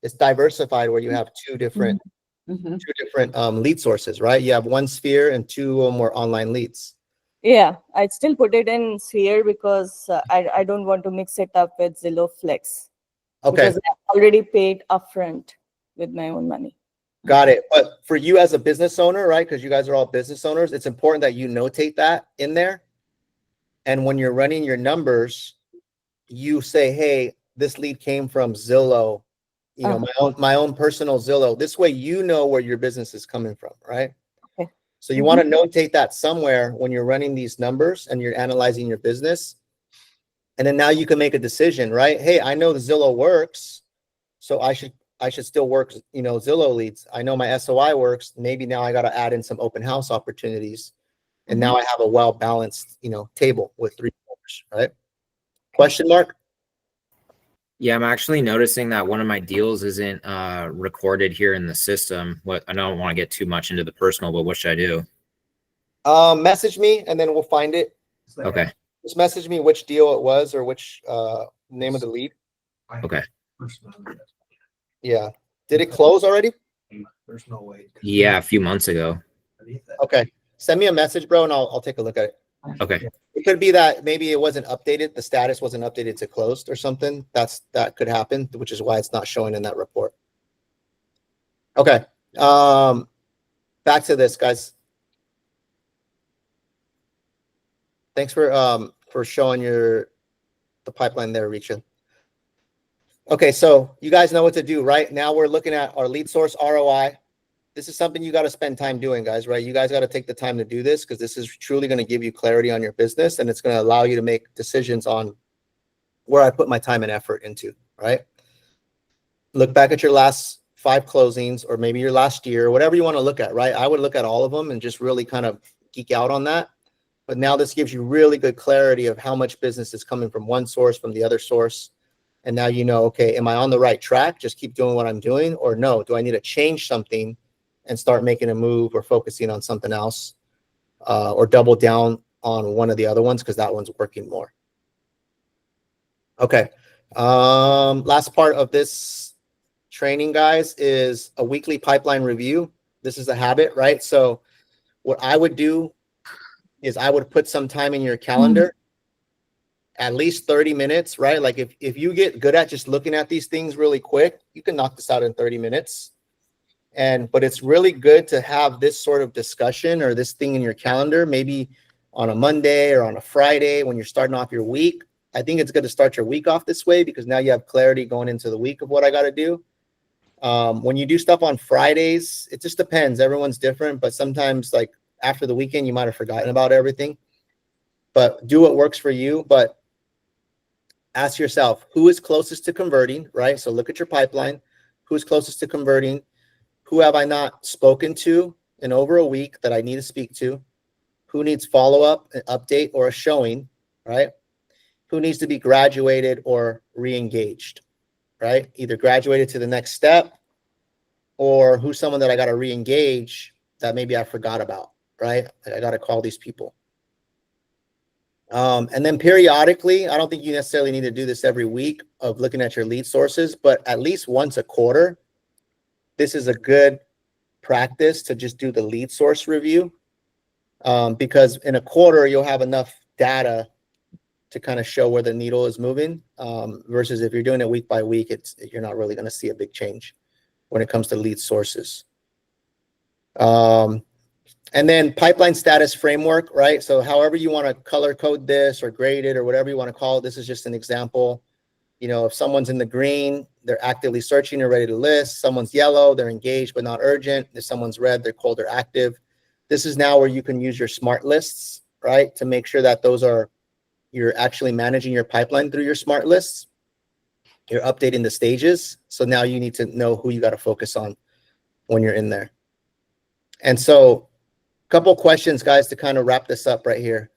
it's diversified where you have 2 different Mhm. two different lead sources, right? You have one Sphere and two more online leads. Yeah, I'd still put it in Sphere because I don't want to mix it up with Zillow Flex. Okay, Because I already paid upfront with my own money. got it. But for you as a business owner, right? Because you guys are all business owners, it's important that you notate that in there. And when you're running your numbers, you say, hey, this lead came from Zillow, you know, my own personal Zillow. This way, you know where your business is coming from, right? Okay. So you want to notate that somewhere when you're running these numbers and you're analyzing your business. And then now you can make a decision, right? Hey, I know the Zillow works, so I should still work, you know, Zillow leads. I know my SOI works. Maybe now I got to add in some open house opportunities. And now I have a well-balanced, you know, table with 3 numbers, right? Question mark? Yeah, I'm actually noticing that one of my deals isn't recorded here in the system. What I don't want to get too much into the personal, but what should I do? Message me and then we'll find it. Okay. Just message me which deal it was or which name of the lead. Okay. Yeah. Did it close already? There's no way. Yeah, a few months ago. Okay. Send me a message, bro, and I'll take a look at it. Okay. It could be that maybe it wasn't updated. The status wasn't updated to closed or something. That could happen, which is why it's not showing in that report. Okay. Back to this, guys. Thanks for showing the pipeline there, Richa. Okay, so you guys know what to do, right? Now we're looking at our lead source ROI. This is something you got to spend time doing, guys, right? You guys got to take the time to do this because this is truly going to give you clarity on your business and it's going to allow you to make decisions on where I put my time and effort into, right? Look back at your last 5 closings or maybe your last year, whatever you want to look at, right? I would look at all of them and just really kind of geek out on that. But now this gives you really good clarity of how much business is coming from one source, from the other source. And now you know, okay, am I on the right track? Just keep doing what I'm doing, or no, do I need to change something and start making a move or focusing on something else, or double down on one of the other ones because that one's working more. Okay. Last part of this training, guys, is a weekly pipeline review. This is a habit, right? So what I would do is I would put some time in your calendar, at least 30 minutes, right? Like if you get good at just looking at these things really quick, you can knock this out in 30 minutes. But it's really good to have this sort of discussion or this thing in your calendar, maybe on a Monday or on a Friday when you're starting off your week. I think it's good to start your week off this way because now you have clarity going into the week of what I got to do. When you do stuff on Fridays, it just depends. Everyone's different, but sometimes like after the weekend, you might have forgotten about everything. But do what works for you. But ask yourself, who is closest to converting, right? So look at your pipeline. Who's closest to converting? Who have I not spoken to in over a week that I need to speak to? Who needs follow-up, an update, or a showing, right? Who needs to be graduated or re-engaged, right? Either graduated to the next step or who's someone that I got to re-engage that maybe I forgot about, right? I got to call these people. And then periodically, I don't think you necessarily need to do this every week of looking at your lead sources, but at least once a quarter, this is a good practice to just do the lead source review. Because in a quarter, you'll have enough data to kind of show where the needle is moving, versus if you're doing it week by week, you're not really going to see a big change when it comes to lead sources. And then pipeline status framework, right? So however you want to color code this or grade it or whatever you want to call it, this is just an example. You know, if someone's in the green, they're actively searching or ready to list. Someone's yellow, they're engaged but not urgent. If someone's red, they're cold or active. This is now where you can use your smart lists, right? To make sure that you're actually managing your pipeline through your smart lists. You're updating the stages. So now you need to know who you got to focus on when you're in there. And so a couple questions, guys, to kind of wrap this up right here.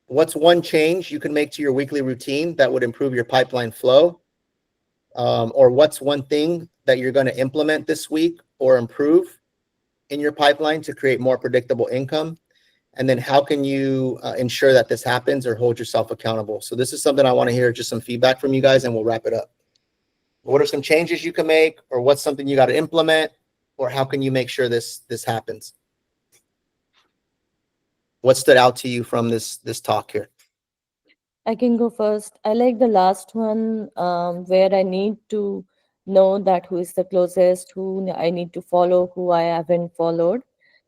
What's one change you can make to your weekly routine that would improve your pipeline flow? Or what's one thing that you're going to implement this week or improve in your pipeline to create more predictable income? And then how can you ensure that this happens or hold yourself accountable? So this is something I want to hear, just some feedback from you guys, and we'll wrap it up. What are some changes you can make, or what's something you got to implement, or how can you make sure this happens? What stood out to you from this talk here? I can go first. I like the last one, where I need to know that who is the closest, who I need to follow, who I haven't followed.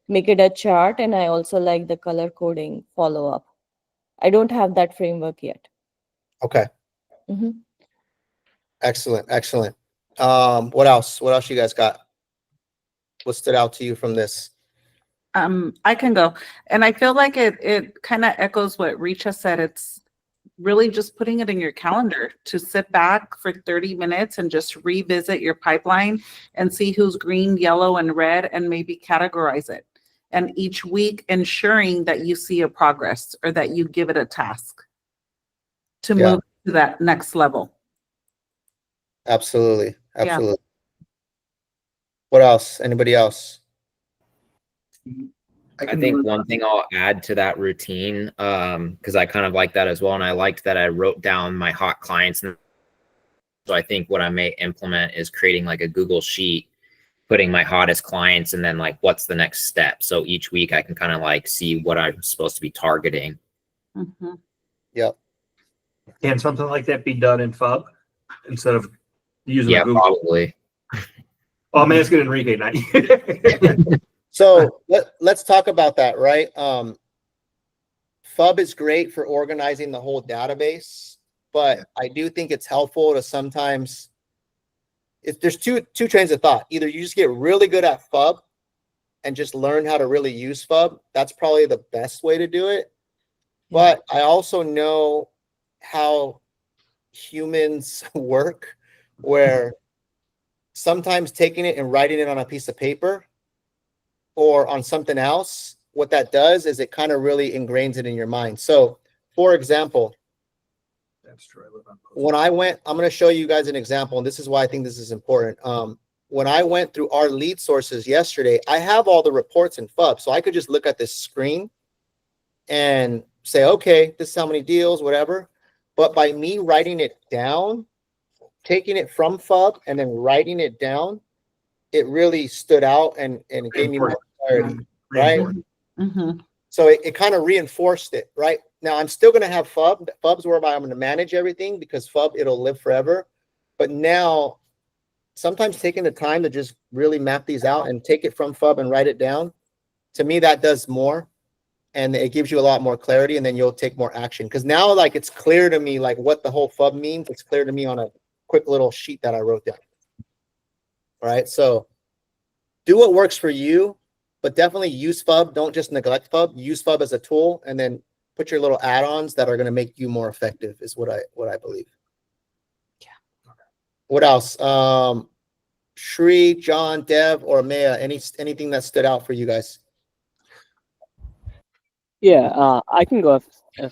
Make it a chart, and I also like the color coding follow up. I don't have that framework yet. Okay, Hmm. excellent. What else? What else you guys got? What stood out to you from this? I can go. And I feel like it kind of echoes what Richa said. It's really just putting it in your calendar to sit back for 30 minutes and just revisit your pipeline and see who's green, yellow, and red, and maybe categorize it. And each week ensuring that you see a progress or that you give it a task to Yeah. move to that next level. Absolutely. Yeah. What else? Anybody else? I can think do one thing I'll add to that routine, because I kind of like that as well. And I liked that I wrote down my hot clients. And so I think what I may implement is creating like a Google sheet, putting my hottest clients, and then like, what's the next step? So each week I can kind of like see what I'm supposed to be targeting. Mm-hmm. Yep. Can something like that be done in FUB instead of using Yeah, Google? probably. Oh, I'm asking Enrique, not you. So let's talk about that, right? FUB is great for organizing the whole database, but I do think it's helpful to sometimes, there's two trains of thought. Either you just get really good at FUB and just learn how to really use FUB. That's probably the best way to do it. But I also know how humans work, where sometimes taking it and writing it on a piece of paper or on something else, what that does is it kind of really ingrains it in your mind. So, for example, That's true. I live on Post. when I went, I'm going to show you guys an example, and this is why I think this is important. When I went through our lead sources yesterday, I have all the reports in FUB, so I could just look at this screen and say, okay, this is how many deals, whatever. But by me writing it down, taking it from FUB and then writing it down, it really stood out and it gave me more clarity, right? Mm-hmm. So it kind of reinforced it, right? Now I'm still going to have FUB. FUB's where I'm going to manage everything, because FUB, it'll live forever. But now sometimes taking the time to just really map these out and take it from FUB and write it down, to me, that does more. And it gives you a lot more clarity, and then you'll take more action. Because now, like, it's clear to me, like, what the whole FUB means. It's clear to me on a quick little sheet that I wrote down. All right. So do what works for you, but definitely use FUB. Don't just neglect FUB. Use FUB as a tool, and then put your little add-ons that are going to make you more effective, is what I believe. Yeah. What else? Shri, John, Dev, or Maya, anything that stood out for you guys? Yeah, I can go if Go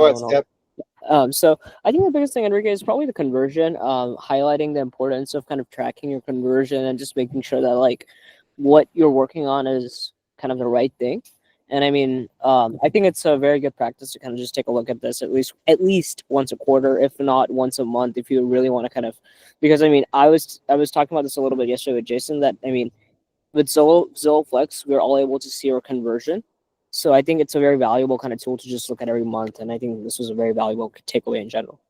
ahead, no one Dev. So I think the biggest thing, Enrique, is probably the conversion, highlighting the importance of kind of tracking your conversion and just making sure that like what you're working on is kind of the right thing. And I mean, I think it's a very good practice to kind of just take a look at this at least once a quarter, if not once a month, if you really want to kind of, because I mean, I was talking about this a little bit yesterday with Jason, that I mean, with Zillow Flex, we're all able to see our conversion. So I think it's a very valuable kind of tool to just look at every month. And I think this was a very valuable takeaway in general.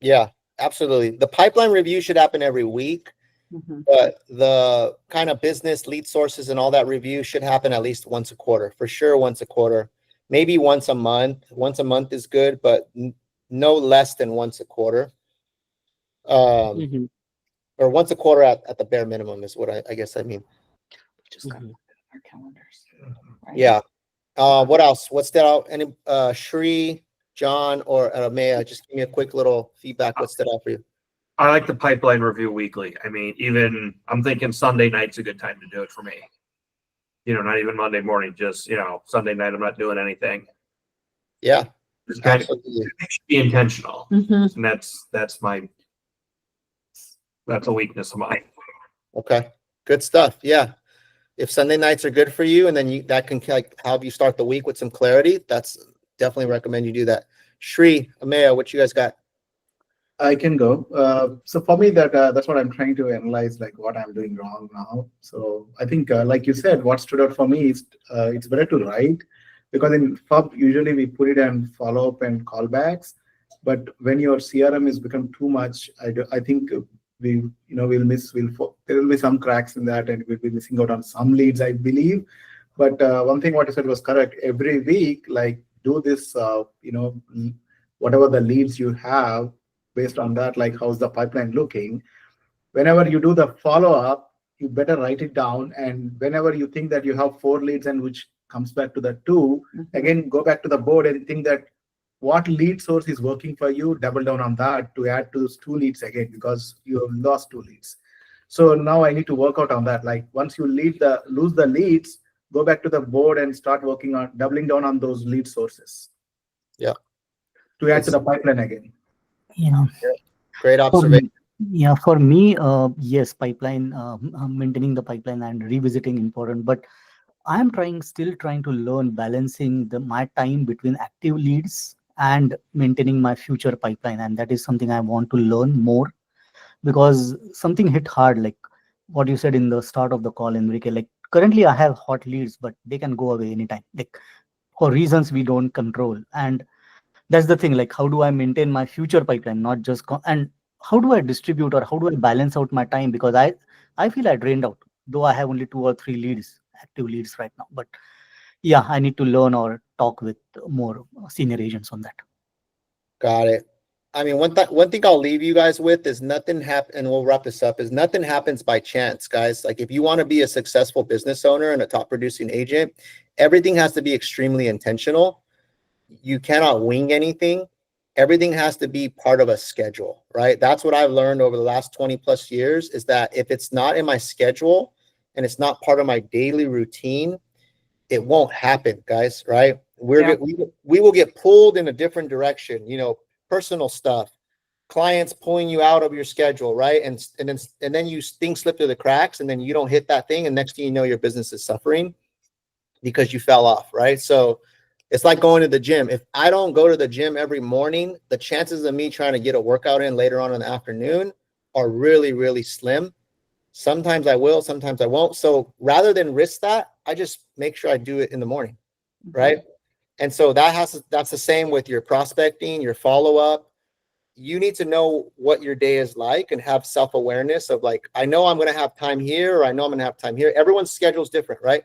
Yeah, absolutely. The pipeline review should happen every week, Mm-hmm. but the kind of business lead sources and all that review should happen at least once a quarter, for sure. Once a quarter, maybe once a month. Once a month is good, but no less than once a quarter. Or once a quarter at the bare minimum is what I guess I mean. Just got our calendars. Right? Yeah. What else? What stood out? Any Shri, John, or Maya? Just give me a quick little feedback. What stood out for you? I like the pipeline review weekly. I mean, even I'm thinking Sunday night's a good time to do it for me. You know, not even Monday morning, just, you know, Sunday night, I'm not doing anything. Yeah, Just kind of absolutely. be intentional. Mm-hmm. And that's a weakness of mine. Okay, good stuff. Yeah, if Sunday nights are good for you, and then that can like help you start the week with some clarity, that's definitely recommend you do that. Shri, Amaya, what you guys got? I can go. So for me, that's what I'm trying to analyze, like what I'm doing wrong now. So I think, like you said, what stood out for me is it's better to write, because in FUB usually we put it in follow up and callbacks, but when your CRM has become too much, I think there will be some cracks in that, and we'll be missing out on some leads, I believe. But one thing what you said was correct. Every week, like do this, whatever the leads you have, based on that, like how's the pipeline looking. Whenever you do the follow-up, you better write it down. And whenever you think that you have 4 leads and which comes back to the 2, again, go back to the board and think that what lead source is working for you, double down on that to add to those 2 leads again, because you have lost 2 leads. So now I need to work out on that. Like once you lose the leads, go back to the board and start working on doubling down on those lead sources. Yeah. To add to the pipeline again. Yeah. Great observation. Yeah, for me, yes, pipeline, maintaining the pipeline and revisiting important, but I'm still trying to learn balancing my time between active leads and maintaining my future pipeline. And that is something I want to learn more, because something hit hard, like what you said in the start of the call, Enrique, like currently I have hot leads, but they can go away anytime, like for reasons we don't control. And that's the thing, like how do I maintain my future pipeline, not just and how do I distribute, or how do I balance out my time, because I feel I drained out, though I have only 2 or 3 leads, active leads right now. But yeah, I need to learn or talk with more senior agents on that. Got it. I mean, one thing I'll leave you guys with is nothing happen, and we'll wrap this up, is nothing happens by chance, guys. Like if you want to be a successful business owner and a top producing agent, everything has to be extremely intentional. You cannot wing anything. Everything has to be part of a schedule, right? That's what I've learned over the last 20 plus years, is that if it's not in my schedule and it's not part of my daily routine, it won't happen, guys, right? We will get pulled in a different direction, personal stuff, clients pulling you out of your schedule, right? And then things slip through the cracks, and then you don't hit that thing, and next thing you know, your business is suffering because you fell off, right? So it's like going to the gym. If I don't go to the gym every morning, the chances of me trying to get a workout in later on in the afternoon are really, really slim. Sometimes I will, sometimes I won't. So rather than risk that, I just make sure I do it in the morning, right? And so that's the same with your prospecting, your follow-up. You need to know what your day is like and have self-awareness of like, I know I'm going to have time here, or I know I'm going to have time here. Everyone's schedule is different, right?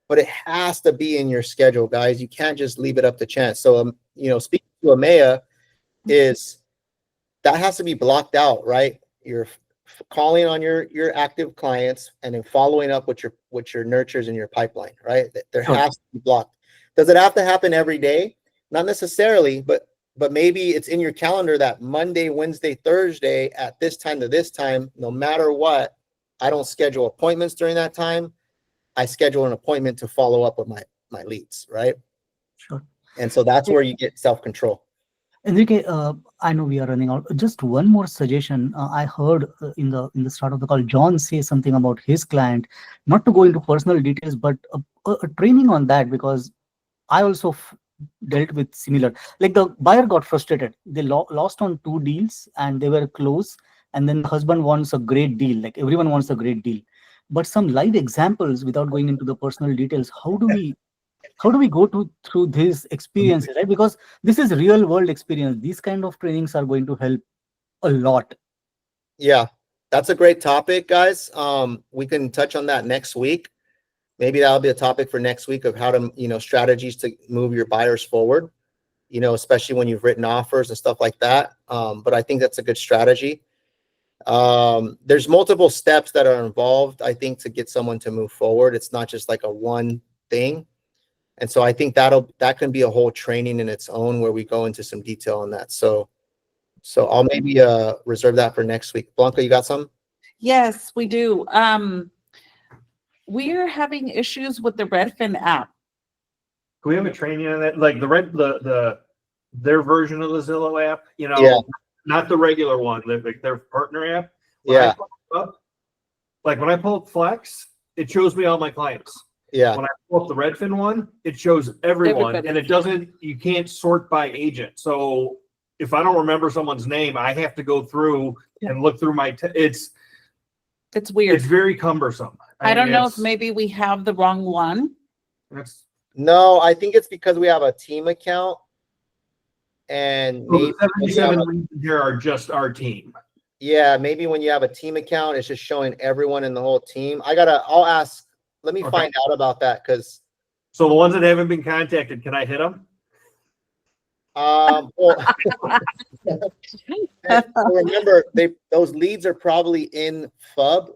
But it has to be in your schedule, guys. You can't just leave it up to chance. So, speaking to Amaya, is that has to be blocked out, right? You're calling on your active clients and then following up with your nurtures in your pipeline, right? There has to be blocked. Does it have to happen every day? Not necessarily, but maybe it's in your calendar that Monday, Wednesday, Thursday at this time to this time, no matter what. I don't schedule appointments during that time. I schedule an appointment to follow up with my leads, right? Sure. And so that's where you get self-control. Enrique, I know we are running out. Just one more suggestion. I heard in the start of the call, John say something about his client. Not to go into personal details, but a training on that, because I also dealt with similar. Like the buyer got frustrated. They lost on 2 deals and they were close. And then the husband wants a great deal. Like everyone wants a great deal. But some live examples, without going into the personal details, how do we go through these experiences, right? Because this is real world experience. These kind of trainings are going to help a lot. Yeah, that's a great topic, guys. We can touch on that next week. Maybe that'll be a topic for next week of how to, strategies to move your buyers forward, especially when you've written offers and stuff like that. But I think that's a good strategy. There's multiple steps that are involved, I think, to get someone to move forward. It's not just like a one thing. And so I think that can be a whole training in its own, where we go into some detail on that. So I'll maybe reserve that for next week. Blanca, you got some? Yes, we do. We are having issues with the Redfin app. Can we have a training on that? Like their version of the Zillow app, Yeah. Not the regular one, like their partner app. Yeah. When I pull up Flex, it shows me all my clients. Yeah. When I pull up the Redfin one, it shows everyone. Everybody. And you can't sort by agent. So if I don't remember someone's name, I have to go through and look through my, it's weird. very cumbersome. I don't mean, know if it's- maybe we have the wrong one. That's, No, I think it's because we have a team account. And so the maybe when you have 77 a- leads here are just our team. yeah, maybe when you have a team account, it's just showing everyone in the whole team. I'll ask, let me Okay. find out about that because So the ones that haven't been contacted, can I hit them? well, remember those leads are probably in FUB.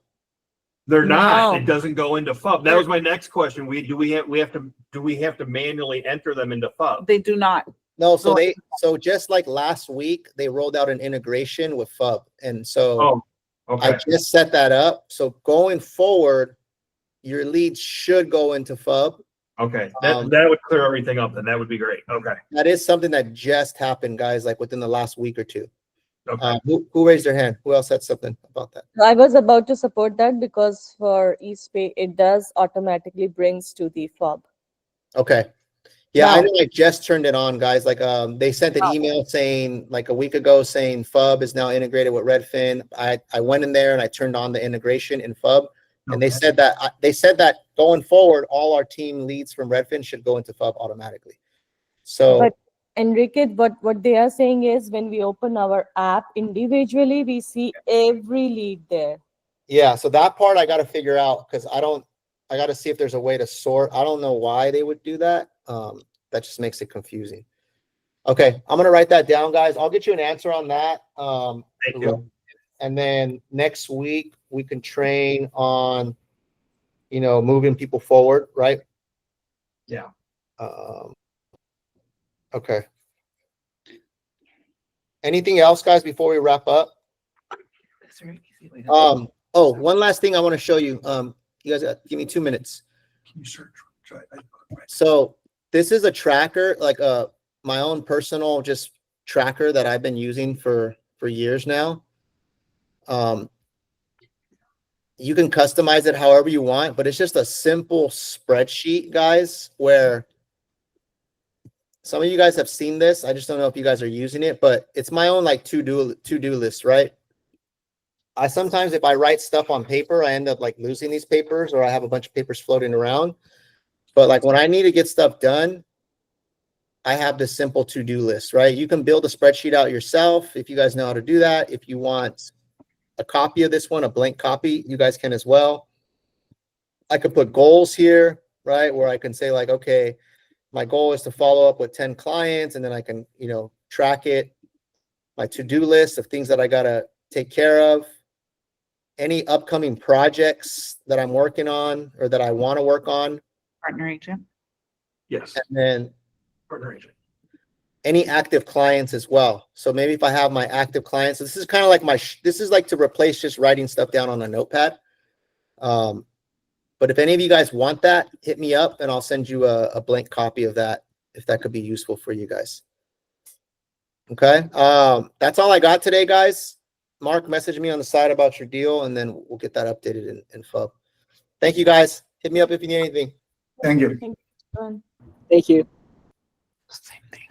They're not. No. It doesn't go into FUB. That was my next question. Do we have to manually enter them into FUB? They do not. No, so Go so just like last week, they rolled out an integration with FUB. And so Oh, okay. I just set that up. So going forward, your leads should go into FUB. Okay. um, That would clear everything up, then that would be great. Okay. That is something that just happened, guys, like within the last week or two. Okay. Who raised their hand? Who else said something about that? I was about to support that because for eSpay, it does automatically brings to the fob. Okay. Yeah, I Now- know I just turned it on, guys. Like, they sent an email saying like a week ago saying FUB is now integrated with Redfin. I went in there and I turned on the integration in FUB. And they Okay. said that going forward, all our team leads from Redfin should go into FUB automatically. So But Enrique, what they are saying is when we open our app individually, we see every lead there. yeah, so that part I got to figure out because I got to see if there's a way to sort. I don't know why they would do that. That just makes it confusing. Okay, I'm gonna write that down, guys. I'll get you an answer on that. Thank you. And then next week we can train on, moving people forward, right? Yeah. Okay. Anything else, guys, before we wrap up? Oh, one last thing I want to show you. You guys give me 2 minutes. Can you search? So this is a tracker, like my own personal just tracker that I've been using for years now. You can customize it however you want, but it's just a simple spreadsheet, guys, where some of you guys have seen this. I just don't know if you guys are using it, but it's my own like to-do list, right? I sometimes, if I write stuff on paper, I end up like losing these papers or I have a bunch of papers floating around. But like when I need to get stuff done, I have this simple to-do list, right? You can build a spreadsheet out yourself if you guys know how to do that. If you want a copy of this one, a blank copy, you guys can as well. I could put goals here, right? Where I can say like, okay, my goal is to follow up with 10 clients, and then I can, track it. My to-do list of things that I got to take care of. Any upcoming projects that I'm working on or that I want to work on. Partner agent. Yes. And then Partner agent. any active clients as well. So maybe if I have my active clients, this is kind of like this is like to replace just writing stuff down on a notepad. But if any of you guys want that, hit me up and I'll send you a blank copy of that if that could be useful for you guys. Okay. That's all I got today, guys. Mark, message me on the side about your deal and then we'll get that updated in FUB. Thank you, guys. Hit me up if you need anything. Thank you. Thank you. Thank you. Same thing.